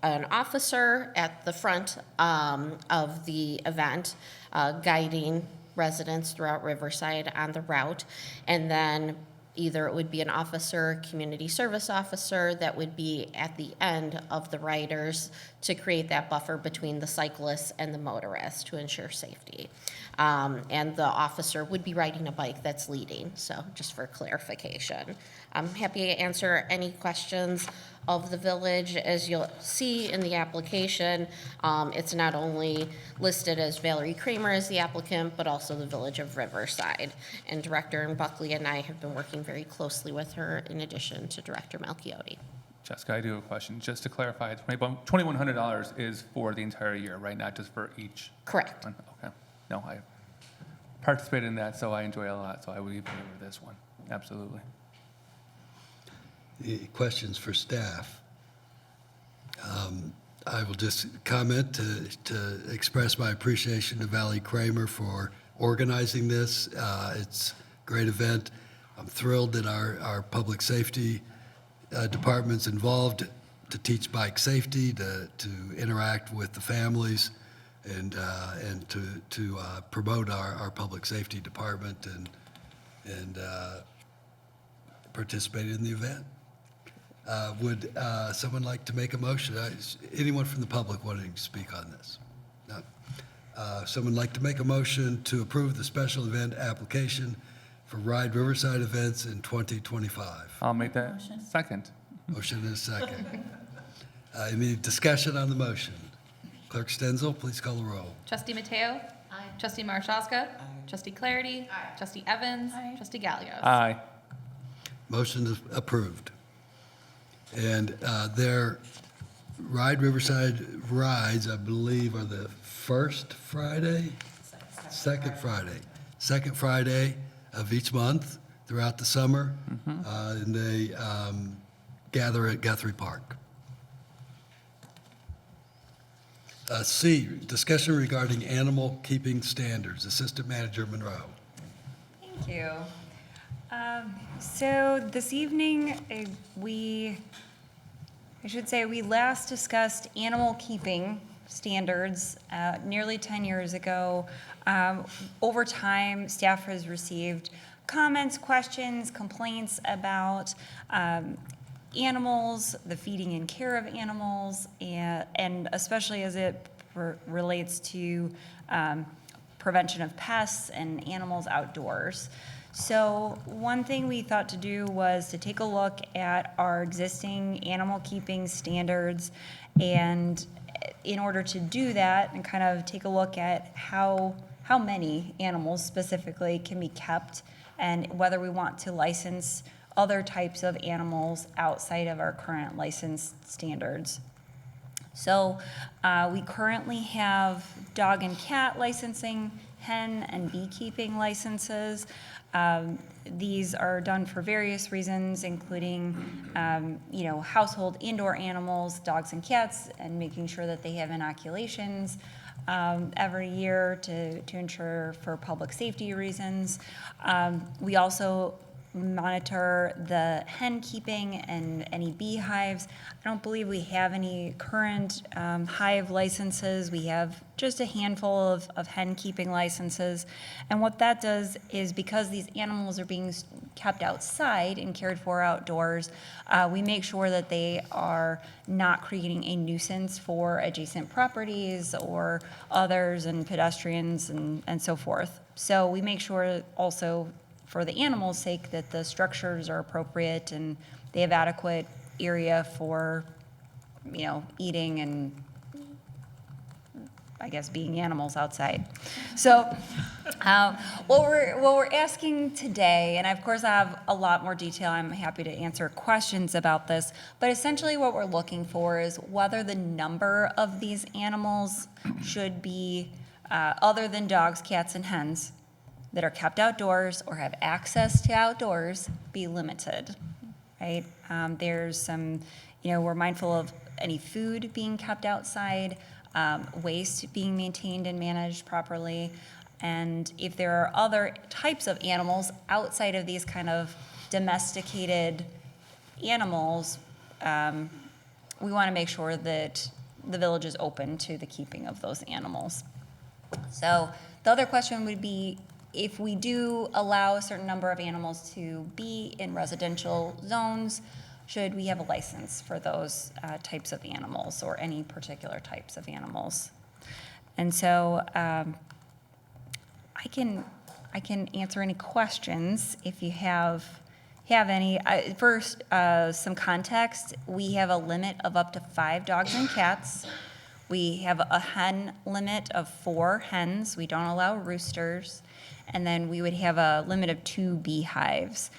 an officer at the front of the event guiding residents throughout Riverside on the route, and then either it would be an officer, community service officer that would be at the end of the riders to create that buffer between the cyclists and the motorists to ensure safety. And the officer would be riding a bike that's leading, so just for clarification. I'm happy to answer any questions of the village. As you'll see in the application, it's not only listed as Valerie Kramer as the applicant, but also the Village of Riverside. And Director Buckley and I have been working very closely with her in addition to Director Malchiotti. Jessica, I do have a question. Just to clarify, $2,100 is for the entire year, right? Not just for each Correct. one? Okay. No, I participated in that, so I enjoy it a lot, so I would be favor of this one. Absolutely. Any questions for staff? I will just comment to express my appreciation to Valerie Kramer for organizing this. It's a great event. I'm thrilled that our public safety department's involved to teach bike safety, to interact with the families, and to promote our public safety department and participate in the event. Would someone like to make a motion? Anyone from the public wanting to speak on this? No. Someone like to make a motion to approve the special event application for Ride Riverside events in 2025? I'll make that second. Motion and a second. Any discussion on the motion? Clerk Stenzel, please call the roll. Trustee Mateo? Aye. Trustee Marshazga? Trustee Clarity? Aye. Trustee Evans? Aye. Trustee Gallios? Aye. Motion is approved. And their Ride Riverside rides, I believe, are the first Friday? Second Friday. Second Friday of each month throughout the summer. And they gather at Guthrie Park. C, discussion regarding animal keeping standards. Assistant Manager Monroe. Thank you. So this evening, we last discussed animal keeping standards nearly 10 years ago. Over time, staff has received comments, questions, complaints about animals, the feeding and care of animals, and especially as it relates to prevention of pests and animals outdoors. So one thing we thought to do was to take a look at our existing animal keeping standards, and in order to do that and kind of take a look at how many animals specifically can be kept and whether we want to license other types of animals outside of our current license standards. So we currently have dog and cat licensing, hen and beekeeping licenses. These are done for various reasons, including, household indoor animals, dogs and cats, and making sure that they have inoculations every year to ensure for public safety reasons. We also monitor the hen keeping and any beehives. I don't believe we have any current hive licenses. We have just a handful of hen keeping licenses. And what that does is, because these animals are being kept outside and cared for outdoors, we make sure that they are not creating a nuisance for adjacent properties or others and pedestrians and so forth. So we make sure also, for the animals' sake, that the structures are appropriate and they have adequate area for, eating and, I guess, being animals outside. So what we're asking today, and of course I have a lot more detail, I'm happy to answer questions about this, but essentially what we're looking for is whether the number of these animals should be, other than dogs, cats, and hens, that are kept outdoors or have access to outdoors, be limited, right? There's some, we're mindful of any food being kept outside, waste being maintained and managed properly, and if there are other types of animals outside of these kind of domesticated animals, we want to make sure that the village is open to the keeping of those animals. So the other question would be, if we do allow a certain number of animals to be in residential zones, should we have a license for those types of animals or any particular types of animals. And so I can answer any questions if you have any. First, some context. We have a limit of up to 5 dogs and cats. We have a hen limit of 4 hens. We don't allow roosters. And then we would have a limit of 2 beehives.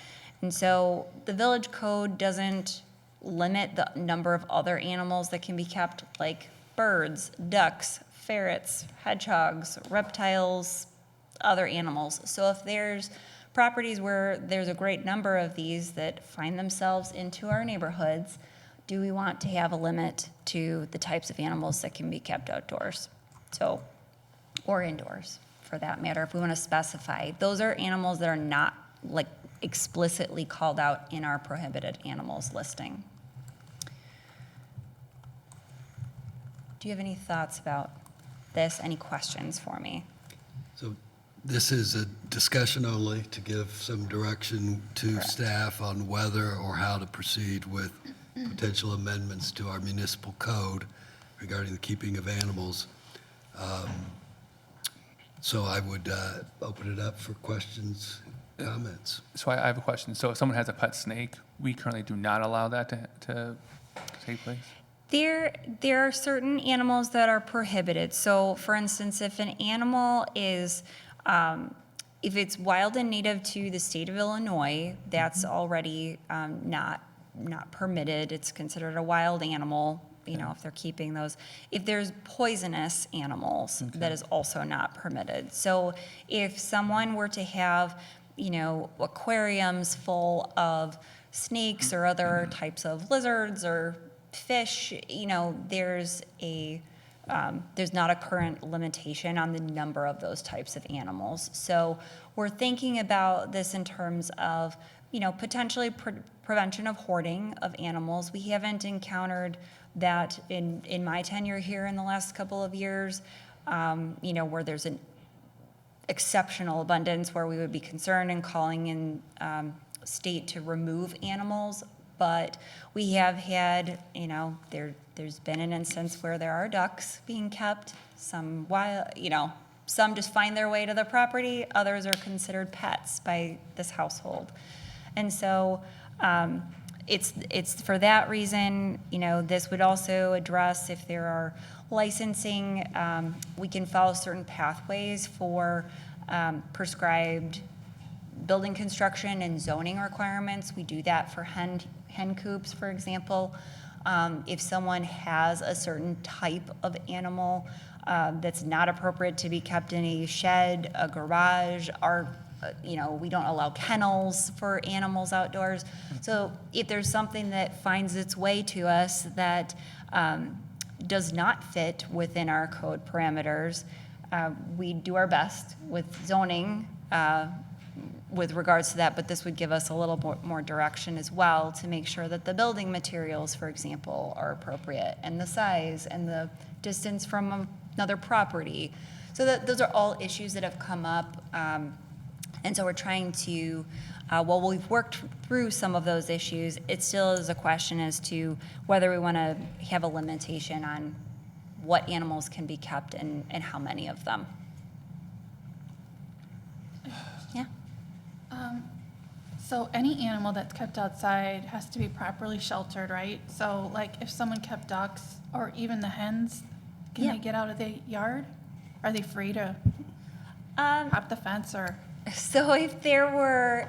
And so the village code doesn't limit the number of other animals that can be kept, like birds, ducks, ferrets, hedgehogs, reptiles, other animals. So if there's properties where there's a great number of these that find themselves into our neighborhoods, do we want to have a limit to the types of animals that can be kept outdoors? So, or indoors, for that matter, if we want to specify. Those are animals that are not like explicitly called out in our prohibited animals listing. Do you have any thoughts about this? Any questions for me? So this is a discussion only to give some direction to Correct. staff on whether or how to proceed with potential amendments to our municipal code regarding the keeping of animals. So I would open it up for questions, comments. So I have a question. So if someone has a pet snake, we currently do not allow that to take place? There are certain animals that are prohibited. So, for instance, if an animal is, if it's wild and native to the state of Illinois, that's already not permitted. It's considered a wild animal, you know, if they're keeping those. If there's poisonous animals, that is also not permitted. So if someone were to have, you know, aquariums full of snakes or other types of lizards or fish, you know, there's not a current limitation on the number of those types of animals. So we're thinking about this in terms of, you know, potentially prevention of hoarding of animals. We haven't encountered that in my tenure here in the last couple of years, you know, where there's an exceptional abundance where we would be concerned and calling in state to remove animals. But we have had, you know, there's been an instance where there are ducks being kept, some wild, you know, some just find their way to the property, others are considered pets by this household. And so it's for that reason, you know, this would also address if there are licensing, we can follow certain pathways for prescribed building construction and zoning requirements. We do that for hen coops, for example. If someone has a certain type of animal that's not appropriate to be kept in a shed, a garage, you know, we don't allow kennels for animals outdoors. So if there's something that finds its way to us that does not fit within our code parameters, we do our best with zoning with regards to that, but this would give us a little more direction as well to make sure that the building materials, for example, are appropriate, and the size and the distance from another property. So those are all issues that have come up, and so we're trying to, while we've worked through some of those issues, it still is a question as to whether we want to have a limitation on what animals can be kept and how many of them. Yeah. So any animal that's kept outside has to be properly sheltered, right? So like if someone kept ducks or even the hens, can they get out of the yard? Are they free to hop the fence or? So if there were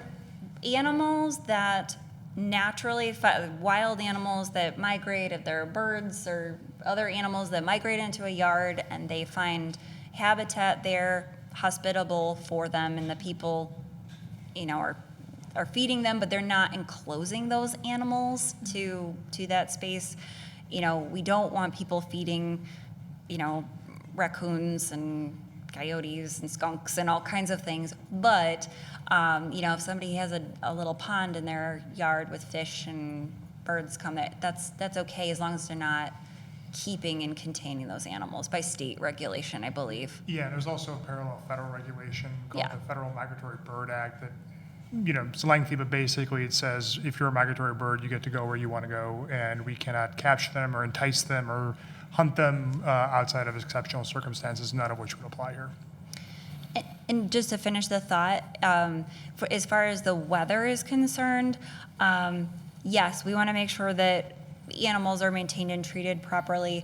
animals that naturally, wild animals that migrate, if there are birds or other animals that migrate into a yard and they find habitat there hospitable for them and the people, you know, are feeding them, but they're not enclosing those animals to that space. You know, we don't want people feeding, you know, raccoons and coyotes and skunks and all kinds of things. But, you know, if somebody has a little pond in their yard with fish and birds come there, that's okay as long as they're not keeping and containing those animals by state regulation, I believe. Yeah, and there's also a parallel federal regulation called the Federal Migratory Bird Act that it's lengthy, but basically it says if you're a migratory bird, you get to go where you want to go, and we cannot capture them or entice them or hunt them outside of exceptional circumstances, none of which would apply here. And just to finish the thought, as far as the weather is concerned, yes, we want to make sure that animals are maintained and treated properly.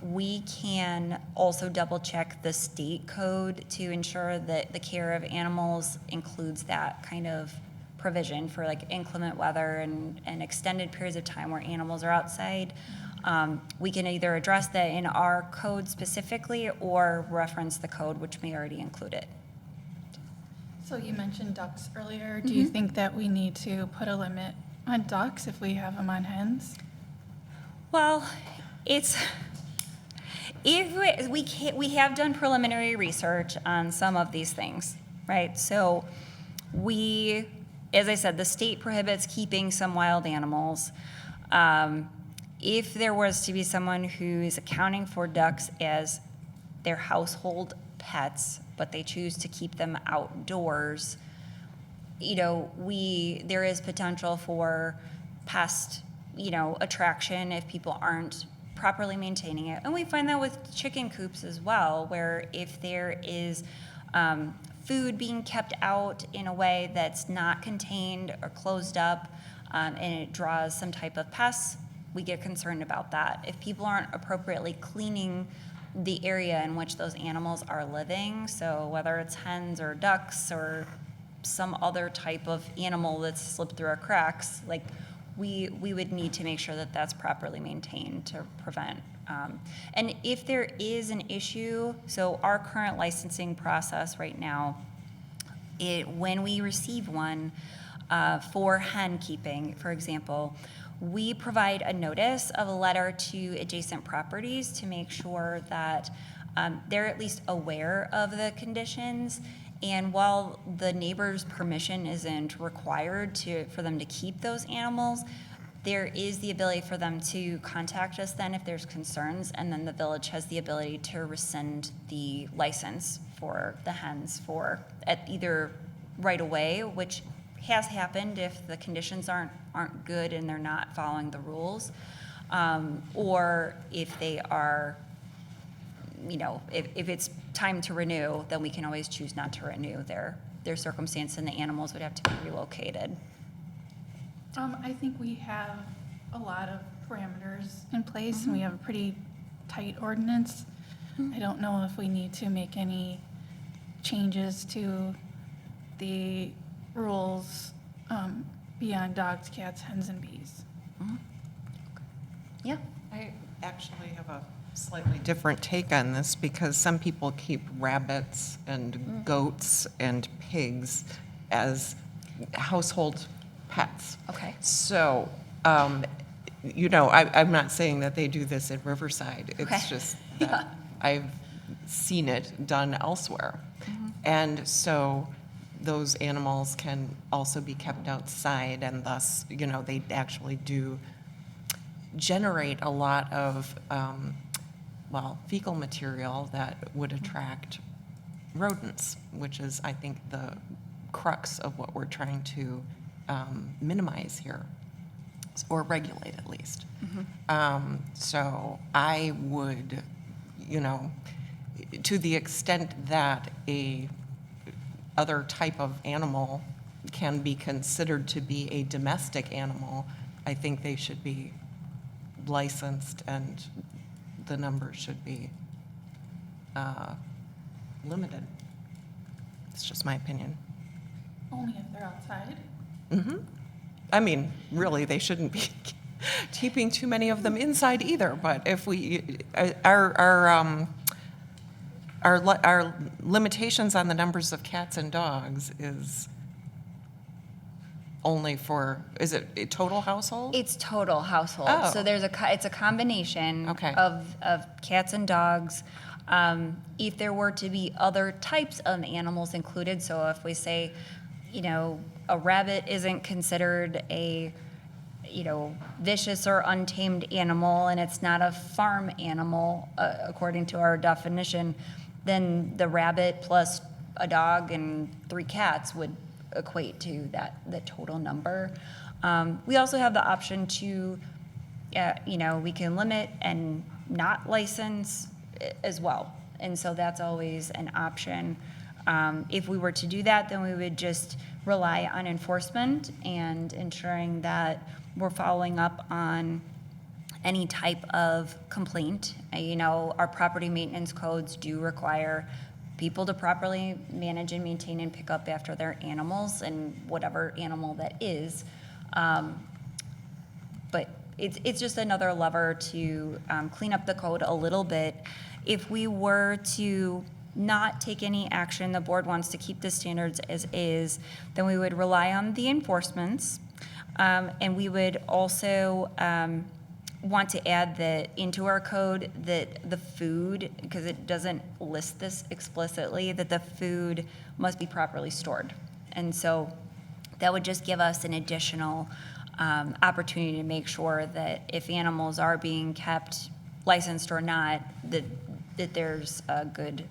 We can also double check the state code to ensure that the care of animals includes that kind of provision for like inclement weather and extended periods of time where animals are outside. We can either address that in our code specifically or reference the code, which may already include it. So you mentioned ducks earlier. Do you think that we need to put a limit on ducks if we have them on hens? Well, we have done preliminary research on some of these things, right? So as I said, the state prohibits keeping some wild animals. If there was to be someone who is accounting for ducks as their household pets, but they choose to keep them outdoors, there is potential for pest, attraction if people aren't properly maintaining it. And we find that with chicken coops as well, where if there is food being kept out in a way that's not contained or closed up, and it draws some type of pests, we get concerned about that. If people aren't appropriately cleaning the area in which those animals are living, so whether it's hens or ducks or some other type of animal that's slipped through our cracks, like we would need to make sure that that's properly maintained to prevent. And if there is an issue, so our current licensing process right now, when we receive one for hen keeping, for example, we provide a notice of a letter to adjacent properties to make sure that they're at least aware of the conditions. And while the neighbor's permission isn't required for them to keep those animals, there is the ability for them to contact us then if there's concerns, and then the village has the ability to rescind the license for the hens at either right away, which has happened if the conditions aren't good and they're not following the rules, or if they are, if it's time to renew, then we can always choose not to renew their circumstance, and the animals would have to be relocated. I think we have a lot of parameters in place, and we have a pretty tight ordinance. I don't know if we need to make any changes to the rules beyond dogs, cats, hens, and bees. Yeah. I actually have a slightly different take on this because some people keep rabbits and goats and pigs as household pets. Okay. So, I'm not saying that they do this in Riverside. It's Okay. just that I've seen it done elsewhere. And so those animals can also be kept outside, and thus, they actually do generate a lot of, fecal material that would attract rodents, which is, I think, the crux of what we're trying to minimize here, or regulate at least. So I would, to the extent that a other type of animal can be considered to be a domestic animal, I think they should be licensed and the numbers should be limited. It's just my opinion. Only if they're outside. I mean, really, they shouldn't be keeping too many of them inside either, but if our limitations on the numbers of cats and dogs is only for, is it a total household? It's total household. Oh. So it's a combination Okay. of cats and dogs. If there were to be other types of animals included, so if we say, a rabbit isn't considered a, vicious or untamed animal, and it's not a farm animal, according to our definition, then the rabbit plus a dog and 3 cats would equate to the total number. We also have the option to, we can limit and not license as well. And so that's always an option. If we were to do that, then we would just rely on enforcement and ensuring that we're following up on any type of complaint. Our property maintenance codes do require people to properly manage and maintain and pick up after their animals and whatever animal that is. But it's just another lever to clean up the code a little bit. If we were to not take any action, the board wants to keep the standards as is, then we would rely on the enforcements. And we would also want to add into our code that the food, because it doesn't list this explicitly, that the food must be properly stored. And so that would just give us an additional opportunity to make sure that if animals are being kept, licensed or not, that there's a good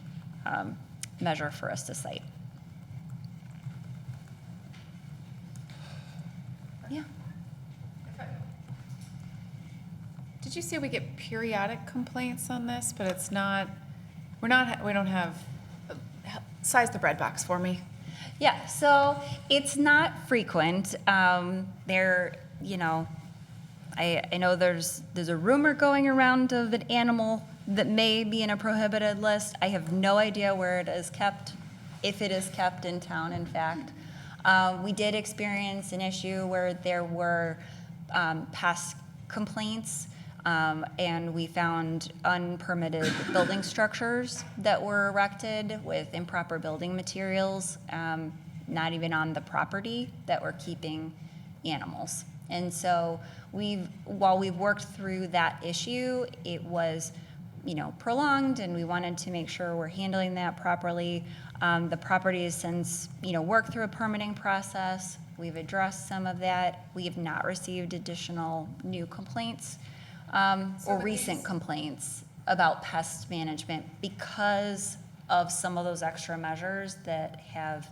measure for us to cite. Yeah. Did you say we get periodic complaints on this, but it's not, we don't have, size the bread box for me. Yeah, so it's not frequent. I know there's a rumor going around of an animal that may be in a prohibited list. I have no idea where it is kept, if it is kept in town, in fact. We did experience an issue where there were pest complaints, and we found unpermitted building structures that were erected with improper building materials, not even on the property, that were keeping animals. And so while we've worked through that issue, it was prolonged, and we wanted to make sure we're handling that properly. The property has since, worked through a permitting process. We've addressed some of that. We have not received additional new complaints or recent complaints about pest management because of some of those extra measures that have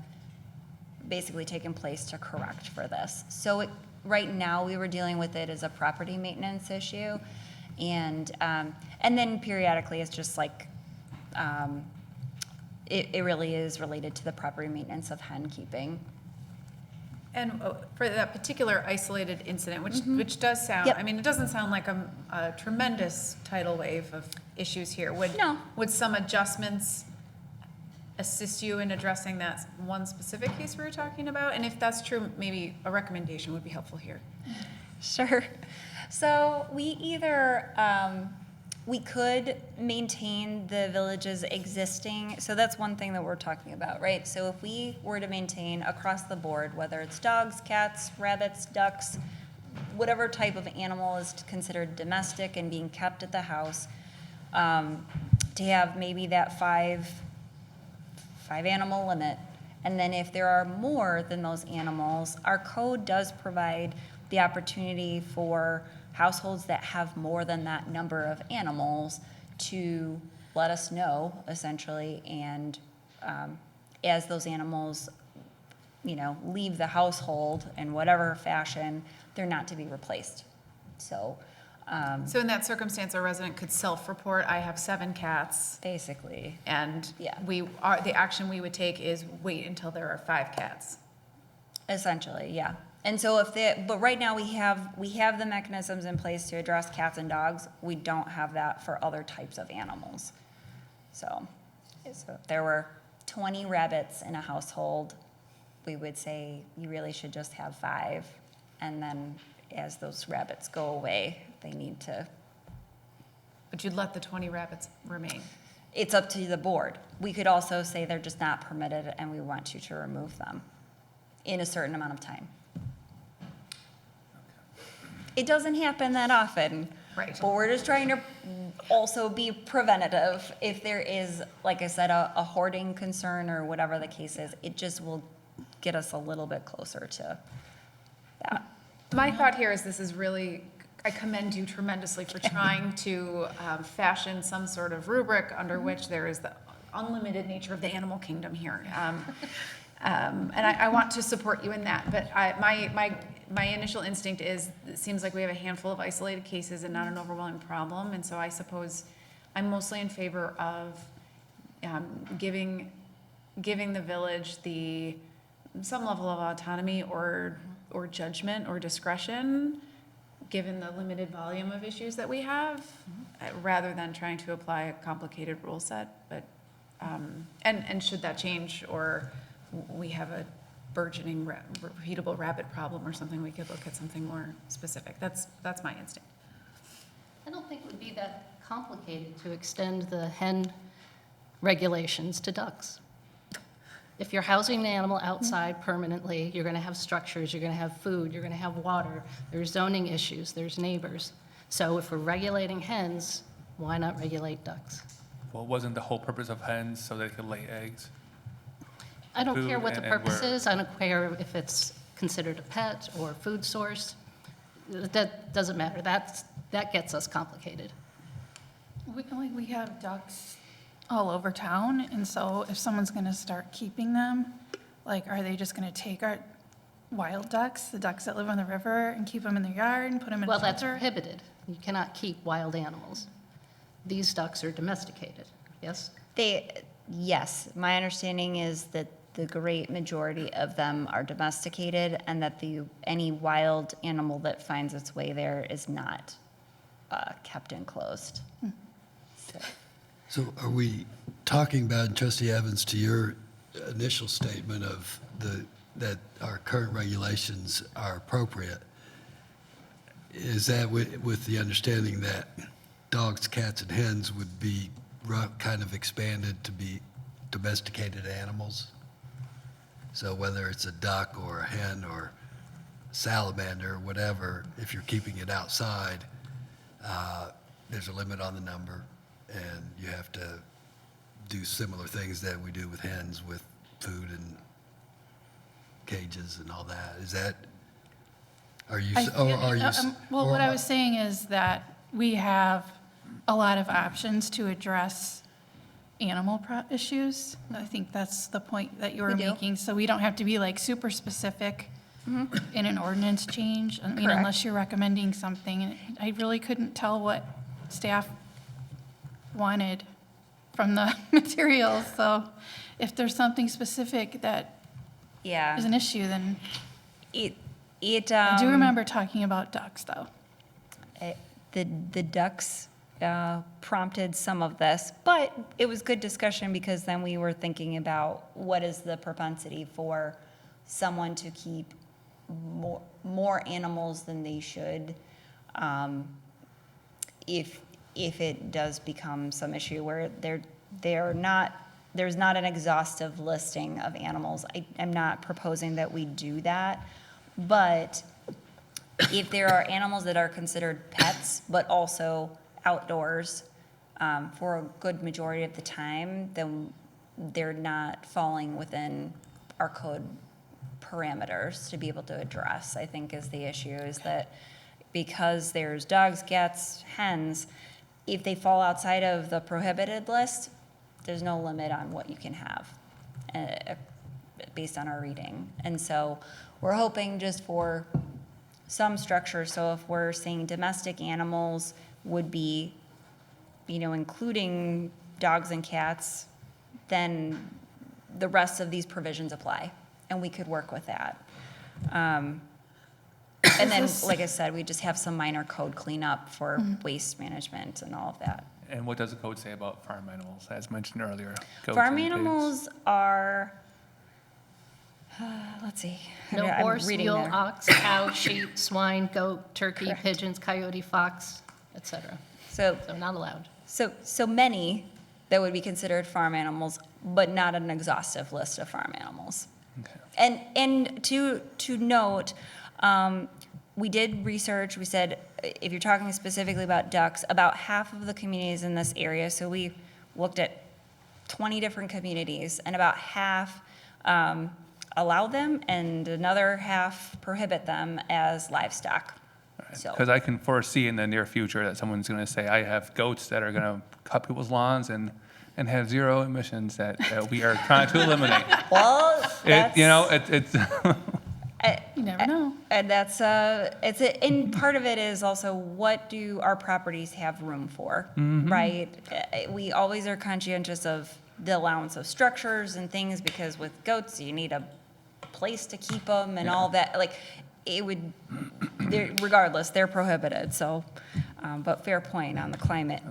basically taken place to correct for this. So right now, we were dealing with it as a property maintenance issue. And then periodically, it's just like, it really is related to the property maintenance of hen keeping. And for that particular isolated incident, which does sound, Yep. I mean, it doesn't sound like a tremendous tidal wave of issues here. No. Would some adjustments assist you in addressing that one specific case we were talking about? And if that's true, maybe a recommendation would be helpful here. Sure. So we either, we could maintain the village's existing, so that's one thing that we're talking about, right? So if we were to maintain across the board, whether it's dogs, cats, rabbits, ducks, whatever type of animal is considered domestic and being kept at the house, to have maybe that five animal limit. And then if there are more than those animals, our code does provide the opportunity for households that have more than that number of animals to let us know, essentially, and as those animals, leave the household in whatever fashion, they're not to be replaced. So in that circumstance, a resident could self-report, I have 7 cats. basically, And Yeah. the action we would take is wait until there are 5 cats. essentially, yeah. And so but right now we have the mechanisms in place to address cats and dogs. We don't have that for other types of animals. So if there were 20 rabbits in a household, we would say you really should just have 5. And then as those rabbits go away, they need to. But you'd let the 20 rabbits remain. It's up to the board. We could also say they're just not permitted and we want you to remove them in a certain amount of time. It doesn't happen that often. Right. But we're just trying to also be preventative. If there is, like I said, a hoarding concern or whatever the case is, it just will get us a little bit closer to that. My thought here is this is really, I commend you tremendously for trying to fashion some sort of rubric under which there is the unlimited nature of the animal kingdom here. And I want to support you in that, but my initial instinct is, it seems like we have a handful of isolated cases and not an overwhelming problem, and so I suppose I'm mostly in favor of giving the village some level of autonomy or judgment or discretion, given the limited volume of issues that we have, rather than trying to apply a complicated rule set. But and should that change, or we have a burgeoning repeatable rabbit problem or something, we could look at something more specific. That's my instinct. I don't think it would be that complicated to extend the hen regulations to ducks. If you're housing an animal outside permanently, you're going to have structures, you're going to have food, you're going to have water, there's zoning issues, there's neighbors. So if we're regulating hens, why not regulate ducks? Well, wasn't the whole purpose of hens so they could lay eggs? I don't care Food what the and purpose where- is, I don't care if it's considered a pet or food source. That doesn't matter, that gets us complicated. We have ducks all over town, and so if someone's gonna start keeping them, like, are they just gonna take our wild ducks, the ducks that live on the river, and keep them in their yard and put them in a Well, that's shelter? prohibited. You cannot keep wild animals. These ducks are domesticated, yes? Yes, my understanding is that the great majority of them are domesticated, and that any wild animal that finds its way there is not kept enclosed. So are we talking about, and Trustee Evans, to your initial statement of that our current regulations are appropriate, is that with the understanding that dogs, cats, and hens would be kind of expanded to be domesticated animals? So whether it's a duck or a hen or salamander or whatever, if you're keeping it outside, there's a limit on the number, and you have to do similar things that we do with hens, with food and cages and all that. Is that, are you, Well, what I was saying is that we have a lot of options to address animal issues. I think that's the point that you were We do. making. So we don't have to be like super specific in an ordinance change. I mean, Correct. unless you're recommending something. I really couldn't tell what staff wanted from the materials. So if there's something specific that Yeah. is an issue, then It I do remember talking about ducks, though. the ducks prompted some of this, but it was good discussion, because then we were thinking about what is the propensity for someone to keep more animals than they should, if it does become some issue where there's not an exhaustive listing of animals. I'm not proposing that we do that, but if there are animals that are considered pets, but also outdoors for a good majority of the time, then they're not falling within our code parameters to be able to address, I think, is the issue, is that because there's dogs, cats, hens, if they fall outside of the prohibited list, there's no limit on what you can have based on our reading. And so we're hoping just for some structure. So if we're saying domestic animals would be, including dogs and cats, then the rest of these provisions apply, and we could work with that. And then, like I said, we just have some minor code cleanup for waste management and all of that. And what does the code say about farm animals, as mentioned earlier? Goats Farm and pigs? animals are, let's see. No I'm horse, reading mule, there. ox, cow, sheep, swine, goat, turkey, Correct. pigeons, coyote, fox, etc. So, So not allowed. so many that would be considered farm animals, but not an exhaustive list of farm animals. Okay. And to note, we did research, we said, if you're talking specifically about ducks, about half of the communities in this area, so we looked at 20 different communities, and about half allow them, and another half prohibit them as livestock. So, Because I can foresee in the near future that someone's going to say, I have goats that are going to cut people's lawns and have zero emissions that we are trying to eliminate. well, that's. It's You never know. And that's, and part of it is also what do our properties have room for, right? We always are conscientious of the allowance of structures and things because with goats, you need a place to keep them and all that. Like, it would, regardless, they're prohibited, so, but fair point on the climate.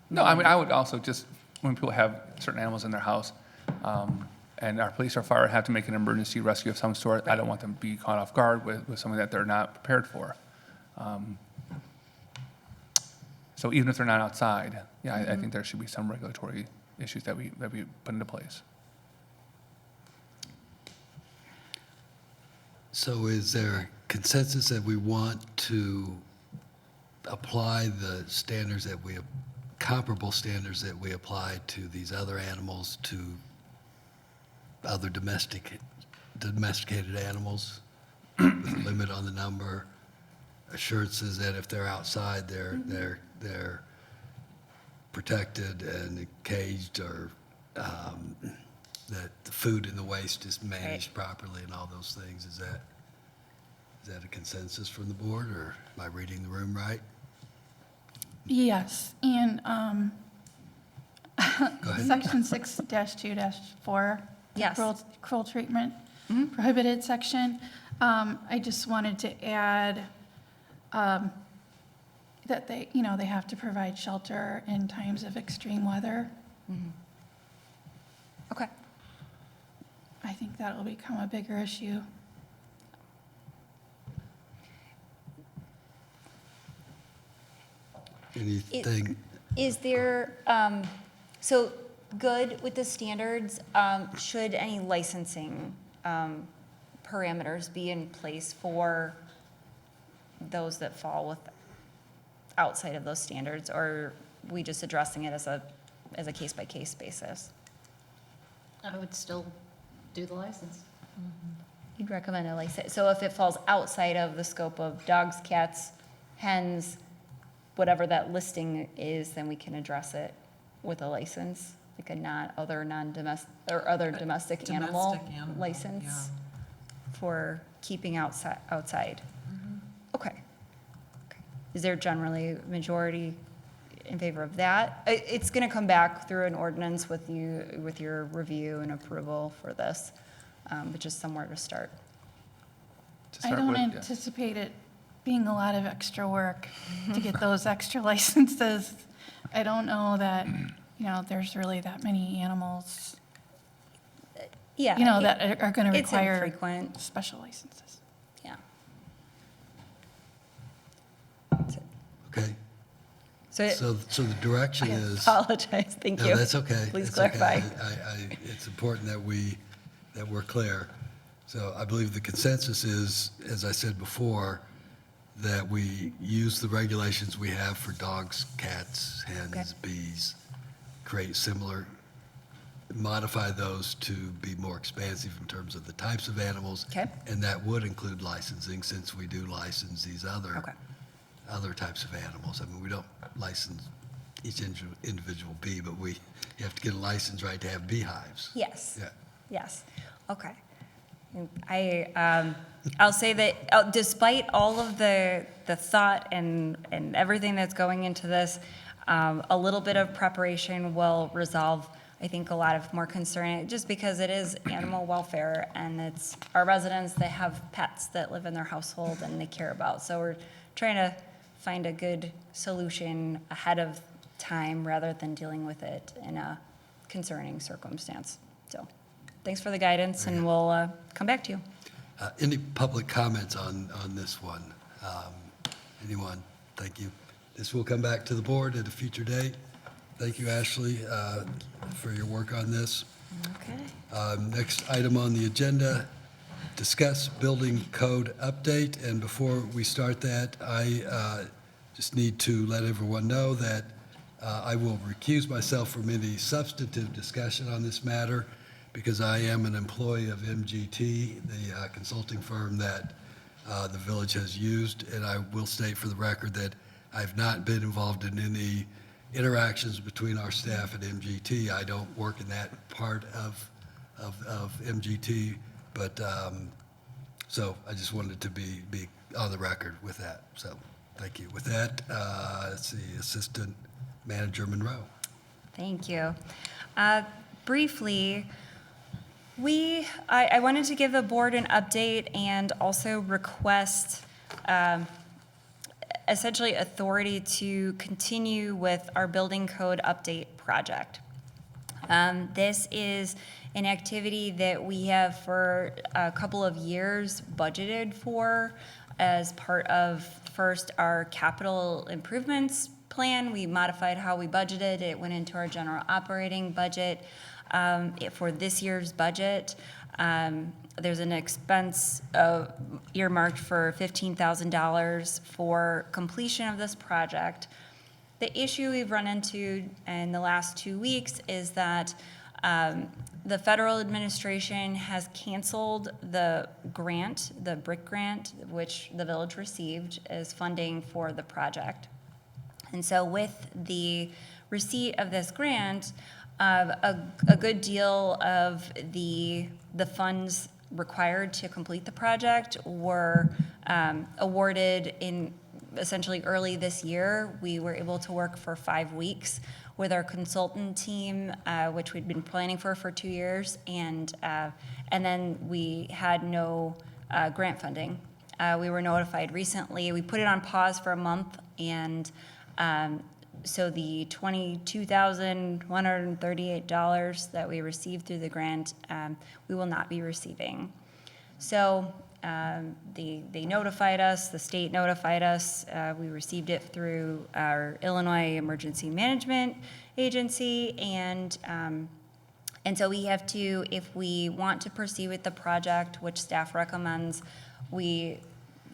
No, I mean, I would also just, when people have certain animals in their house, and our police or fire have to make an emergency rescue of some sort, I don't want them to be caught off guard with something that they're not prepared for. So even if they're not outside, yeah, I think there should be some regulatory issues that we put into place. So is there consensus that we want to apply the standards that comparable standards that we apply to these other animals to other domesticated animals with a limit on the number, assurances that if they're outside, they're protected and caged, or that the food and the waste is managed properly and all those things? Is that a consensus from the board, or am I reading the room right? Yes, and Go ahead. section 6-2-4. Yes. Cruel treatment prohibited section. I just wanted to add that they have to provide shelter in times of extreme weather. Okay. I think that'll become a bigger issue. Anything? Is there, so good with the standards, should any licensing parameters be in place for those that fall with outside of those standards, or are we just addressing it as a case-by-case basis? I would still do the license. You'd recommend a license, so if it falls outside of the scope of dogs, cats, hens, whatever that listing is, then we can address it with a license, like a other domestic animal license for keeping outside. Okay. Is there generally a majority in favor of that? It's going to come back through an ordinance with your review and approval for this, but just somewhere to start. I don't anticipate it being a lot of extra work to get those extra licenses. I don't know that, there's really that many animals, Yeah. that are going to It's require infrequent. special licenses. Yeah. Okay. So So the direction I is. apologize. Thank you. No, that's okay. Please That's okay. clarify. It's important that we're clear. So I believe the consensus is, as I said before, that we use the regulations we have for dogs, cats, hens, bees, create similar, modify those to be more expansive in terms of the types of animals. Okay. And that would include licensing, since we do license these other types of animals. I mean, we don't license each individual bee, but you have to get a license, right, to have beehives. Yes. Yeah. Yes. Okay. I'll say that despite all of the thought and everything that's going into this, a little bit of preparation will resolve, I think, a lot of more concern, just because it is animal welfare and it's our residents that have pets that live in their household and they care about. So we're trying to find a good solution ahead of time rather than dealing with it in a concerning circumstance. So thanks for the guidance, and we'll come back to you. Any public comments on this one? Anyone? Thank you. This will come back to the board at a future date. Thank you, Ashley, for your work on this. Okay. Next item on the agenda, discuss building code update. And before we start that, I just need to let everyone know that I will recuse myself from any substantive discussion on this matter, because I am an employee of MGT, the consulting firm that the village has used. And I will state for the record that I've not been involved in any interactions between our staff and MGT. I don't work in that part of MGT, but so I just wanted to be on the record with that. So thank you. With that, let's see, Assistant Manager Monroe. Thank you. Briefly, I wanted to give the board an update and also request essentially authority to continue with our building code update project. This is an activity that we have for a couple of years budgeted for as part of, first, our capital improvements plan. We modified how we budgeted. It went into our general operating budget. For this year's budget, there's an expense earmarked for $15,000 for completion of this project. The issue we've run into in the last 2 weeks is that the federal administration has canceled the grant, the BRIC grant, which the village received as funding for the project. And so with the receipt of this grant, a good deal of the funds required to complete the project were awarded in essentially early this year. We were able to work for 5 weeks with our consultant team, which we'd been planning for 2 years, and then we had no grant funding. We were notified recently. We put it on pause for a month, and so the $22,138 that we received through the grant, we will not be receiving. So they notified us, the state notified us. We received it through our Illinois Emergency Management Agency, and so we have to, if we want to proceed with the project, which staff recommends, we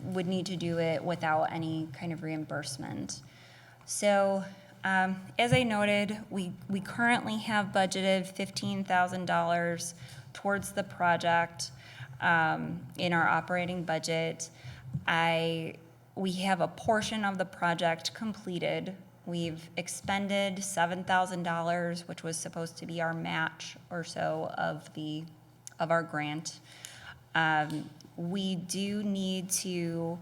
would need to do it without any kind of reimbursement. So as I noted, we currently have budgeted $15,000 towards the project in our operating budget. We have a portion of the project completed. We've expended $7,000, which was supposed to be our match or so of our grant. We do need to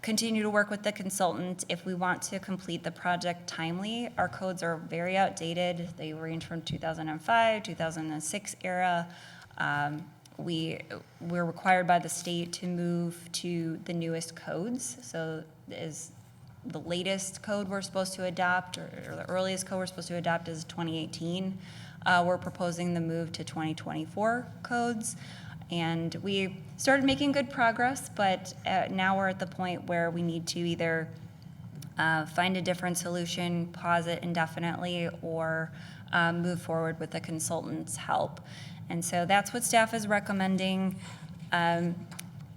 continue to work with the consultant if we want to complete the project timely. Our codes are very outdated. They range from 2005, 2006 era. We're required by the state to move to the newest codes. So is the latest code we're supposed to adopt, or the earliest code we're supposed to adopt is 2018. We're proposing the move to 2024 codes. And we started making good progress, but now we're at the point where we need to either find a different solution, pause it indefinitely, or move forward with the consultant's help. And so that's what staff is recommending.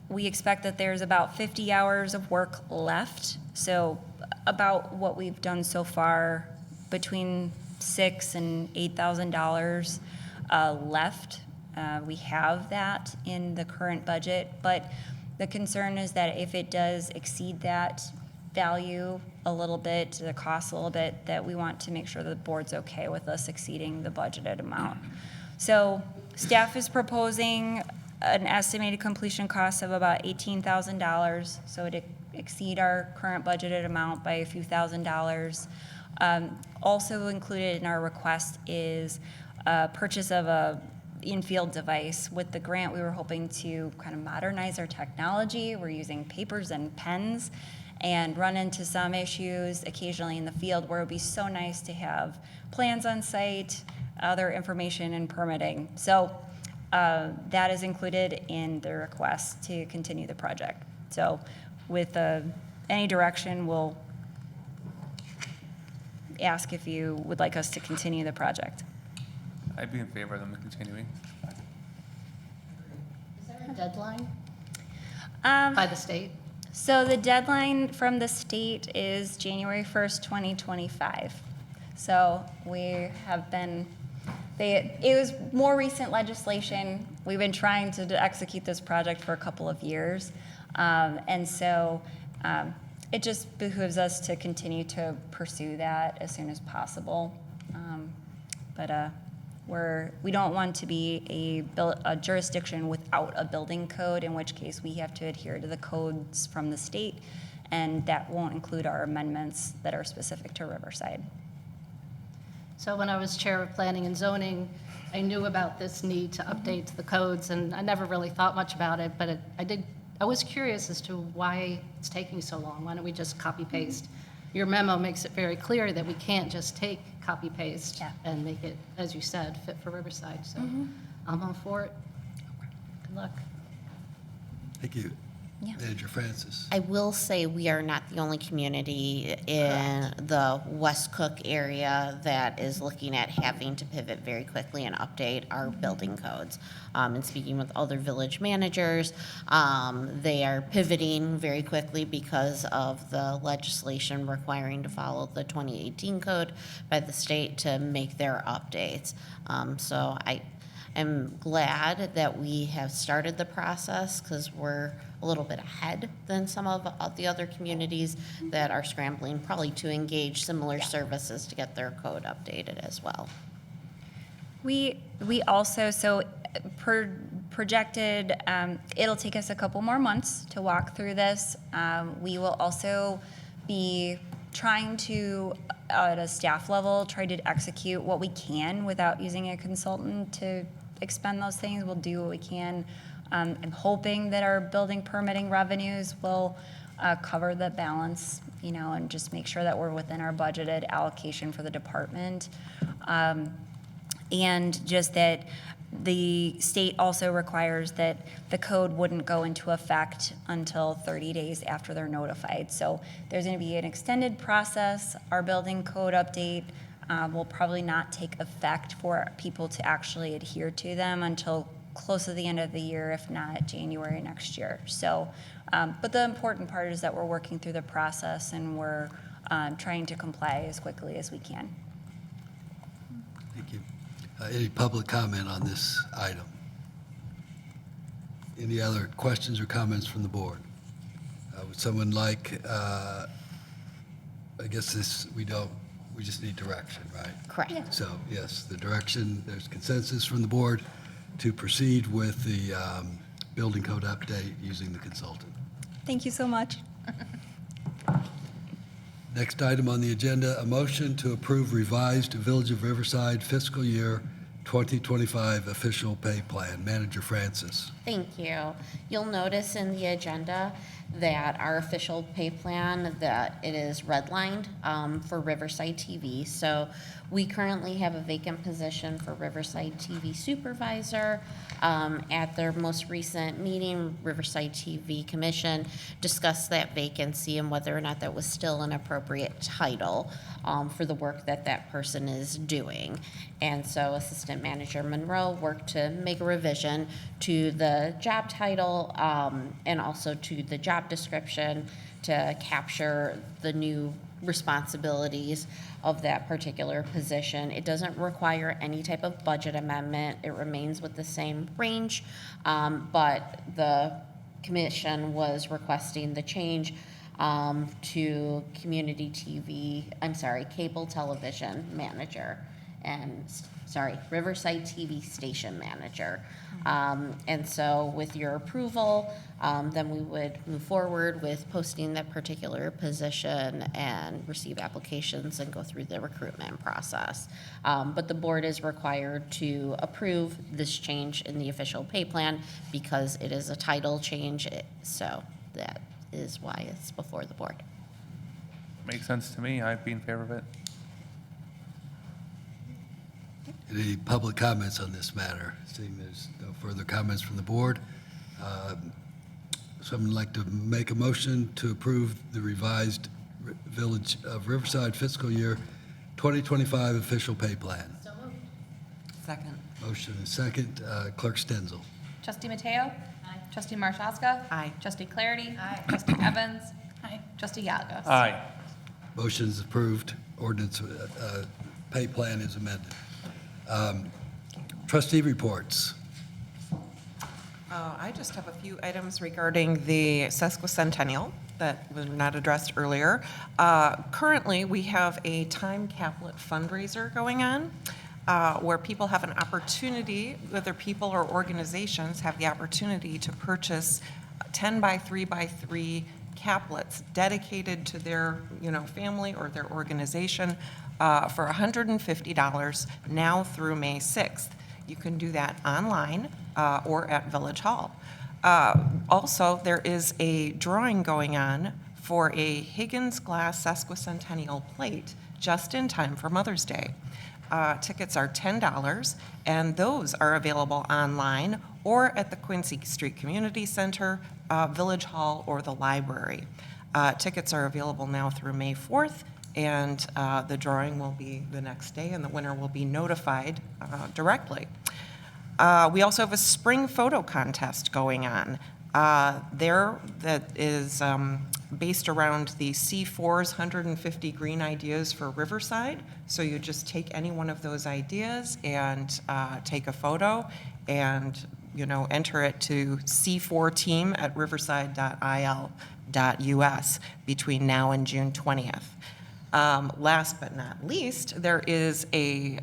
We expect that there's about 50 hours of work left, so about what we've done so far, between $6,000 and $8,000 left. We have that in the current budget, but the concern is that if it does exceed that value a little bit, the cost a little bit, that we want to make sure the board's okay with us exceeding the budgeted amount. So staff is proposing an estimated completion cost of about $18,000, so it exceed our current budgeted amount by a few $1,000s. Also included in our request is purchase of a in-field device. With the grant, we were hoping to kind of modernize our technology. We're using papers and pens and run into some issues occasionally in the field where it would be so nice to have plans on site, other information and permitting. So that is included in the request to continue the project. So with any direction, we'll ask if you would like us to continue the project. I'd be in favor of them continuing. Is there a deadline by the state? So the deadline from the state is January 1st, 2025. So we have been It was more recent legislation. We've been trying to execute this project for a couple of years. And so it just behooves us to continue to pursue that as soon as possible. But we don't want to be a jurisdiction without a building code, in which case we have to adhere to the codes from the state, and that won't include our amendments that are specific to Riverside. So when I was chair of planning and zoning, I knew about this need to update the codes, and I never really thought much about it, but I was curious as to why it's taking so long. Why don't we just copy paste? Your memo makes it very clear that we can't just take copy paste and make it, as you said, fit for Riverside. So I'm all for it. Good luck. Thank you. Yeah. Manager Francis. I will say we are not the only community in the West Cook area that is looking at having to pivot very quickly and update our building codes. And speaking with other village managers, they are pivoting very quickly because of the legislation requiring to follow the 2018 code by the state to make their updates. So I'm glad that we have started the process, because we're a little bit ahead than some of the other communities that are scrambling probably to engage similar services to get their code updated as well. We also, projected, it'll take us a couple more months to walk through this. We will also be trying to, at a staff level, try to execute what we can without using a consultant to expend those things. We'll do what we can. I'm hoping that our building permitting revenues will cover the balance, and just make sure that we're within our budgeted allocation for the department. And just that the state also requires that the code wouldn't go into effect until 30 days after they're notified. So there's going to be an extended process. Our building code update will probably not take effect for people to actually adhere to them until close to the end of the year, if not January next year. So, but the important part is that we're working through the process, and we're trying to comply as quickly as we can. Thank you. Any public comment on this item? Any other questions or comments from the board? Would someone like, I guess we just need direction, right? Correct. Yeah. So, yes, the direction, there's consensus from the board to proceed with the building code update using the consultant. Thank you so much. Next item on the agenda, a motion to approve revised Village of Riverside fiscal year 2025 official pay plan. Manager Francis. Thank you. You'll notice in the agenda that our official pay plan, that it is redlined for Riverside TV. So we currently have a vacant position for Riverside TV supervisor. At their most recent meeting, Riverside TV Commission discussed that vacancy and whether or not that was still an appropriate title for the work that person is doing. And so Assistant Manager Monroe worked to make a revision to the job title and also to the job description to capture the new responsibilities of that particular position. It doesn't require any type of budget amendment. It remains with the same range, but the commission was requesting the change to cable television manager and, Riverside TV station manager. And so with your approval, then we would move forward with posting that particular position and receive applications and go through the recruitment process. But the board is required to approve this change in the official pay plan because it is a title change. So that is why it's before the board. Makes sense to me. I'd be in favor of it. Any public comments on this matter? Seeing there's no further comments from the board, someone like to make a motion to approve the revised Village of Riverside fiscal year 2025 official pay plan. So moved. Second. Motion and second. Clerk Stenzel. Trustee Mateo? Aye. Trustee Marshowska? Aye. Trustee Clarity? Aye. Trustee Evans? Aye. Trustee Galagos? Aye. Motion is approved. Ordinance pay plan is amended. Trustee reports. I just have a few items regarding the sesquicentennial that were not addressed earlier. Currently, we have a time caplet fundraiser going on where people have an opportunity, whether people or organizations have the opportunity to purchase 10 by 3 by 3 caplets dedicated to their, family or their organization for $150 now through May 6th. You can do that online or at Village Hall. Also, there is a drawing going on for a Higgins Glass Sesquicentennial plate just in time for Mother's Day. Tickets are $10, and those are available online or at the Quincy Street Community Center, Village Hall, or the library. Tickets are available now through May 4th, and the drawing will be the next day, and the winner will be notified directly. We also have a spring photo contest going on that is based around the C4's 150 Green Ideas for Riverside. So you just take any one of those ideas and take a photo and, enter it to c4team@riverside.il.us between now and June 20th. Last but not least, there is a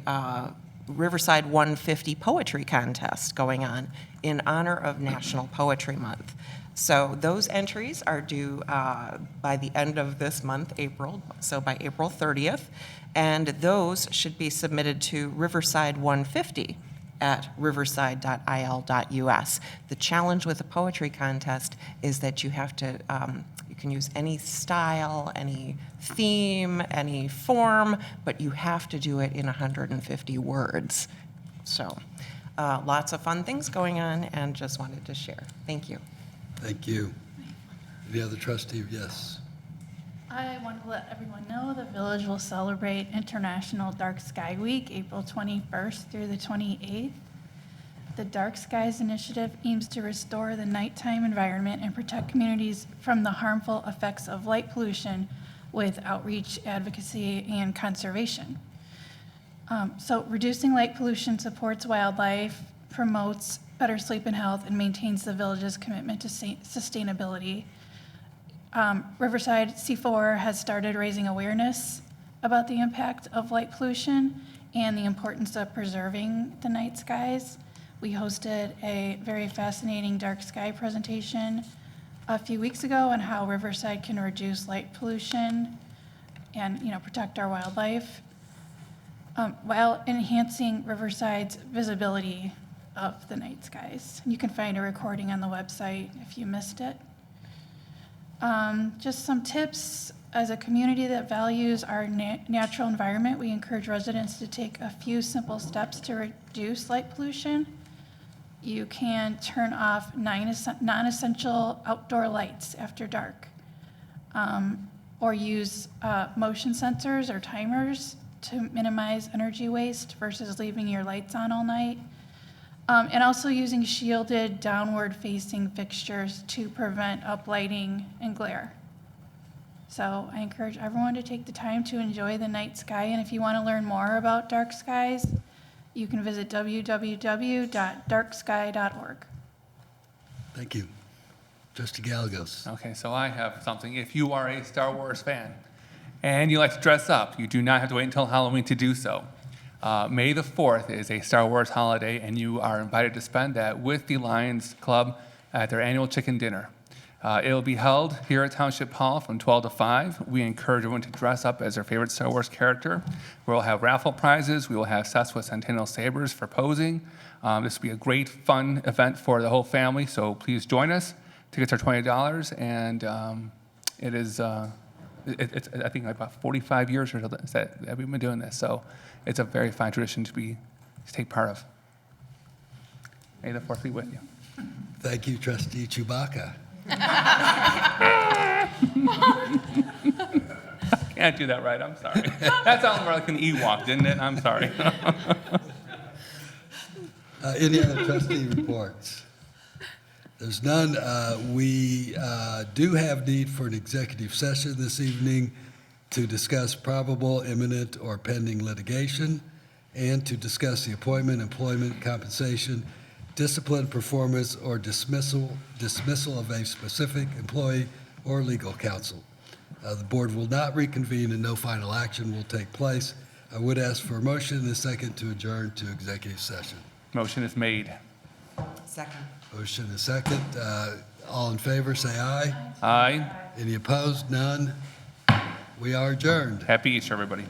Riverside 150 poetry contest going on in honor of National Poetry Month. So those entries are due by the end of this month, April, so by April 30th, and those should be submitted to Riverside 150 at riverside.il.us. The challenge with a poetry contest is that you have to, you can use any style, any theme, any form, but you have to do it in 150 words. So lots of fun things going on, and just wanted to share. Thank you. Thank you. Any other trustee? Yes. I want to let everyone know the village will celebrate International Dark Sky Week, April 21st through the 28th. The Dark Skies Initiative aims to restore the nighttime environment and protect communities from the harmful effects of light pollution with outreach, advocacy, and conservation. So reducing light pollution supports wildlife, promotes better sleep and health, and maintains the village's commitment to sustainability. Riverside C4 has started raising awareness about the impact of light pollution and the importance of preserving the night skies. We hosted a very fascinating dark sky presentation a few weeks ago on how Riverside can reduce light pollution and protect our wildlife while enhancing Riverside's visibility of the night skies. You can find a recording on the website if you missed it. Just some tips. As a community that values our natural environment, we encourage residents to take a few simple steps to reduce light pollution. You can turn off non-essential outdoor lights after dark, or use motion sensors or timers to minimize energy waste versus leaving your lights on all night. And also using shielded downward-facing fixtures to prevent uplighting and glare. So I encourage everyone to take the time to enjoy the night sky, and if you want to learn more about dark skies, you can visit www.darksky.org. Thank you. Trustee Gallegos. Okay, so I have something. If you are a Star Wars fan and you like to dress up, you do not have to wait until Halloween to do so. May the 4th is a Star Wars holiday, and you are invited to spend that with the Lions Club at their annual chicken dinner. It will be held here at Township Hall from 12 to 5. We encourage everyone to dress up as their favorite Star Wars character. We'll have raffle prizes. We will have sesquicentennial sabers for posing. This will be a great, fun event for the whole family, so please join us. Tickets are $20, and it's I think about 45 years or so that we've been doing this, so it's a very fine tradition to take part of. May the 4th be with you. Thank you, Trustee Chewbacca. Can't do that right, I'm sorry. That sounded more like an Ewok, didn't it? I'm sorry. Any other trustee reports? There's none. We do have need for an executive session this evening to discuss probable, imminent, or pending litigation. and to discuss the appointment, employment, compensation, discipline, performance, or dismissal of a specific employee or legal counsel. The board will not reconvene and no final action will take place. I would ask for a motion and a second to adjourn to executive session. Motion is made. Second. Motion and a second. All in favor, say aye. Aye. Any opposed? None. We are adjourned. Happy Easter, everybody.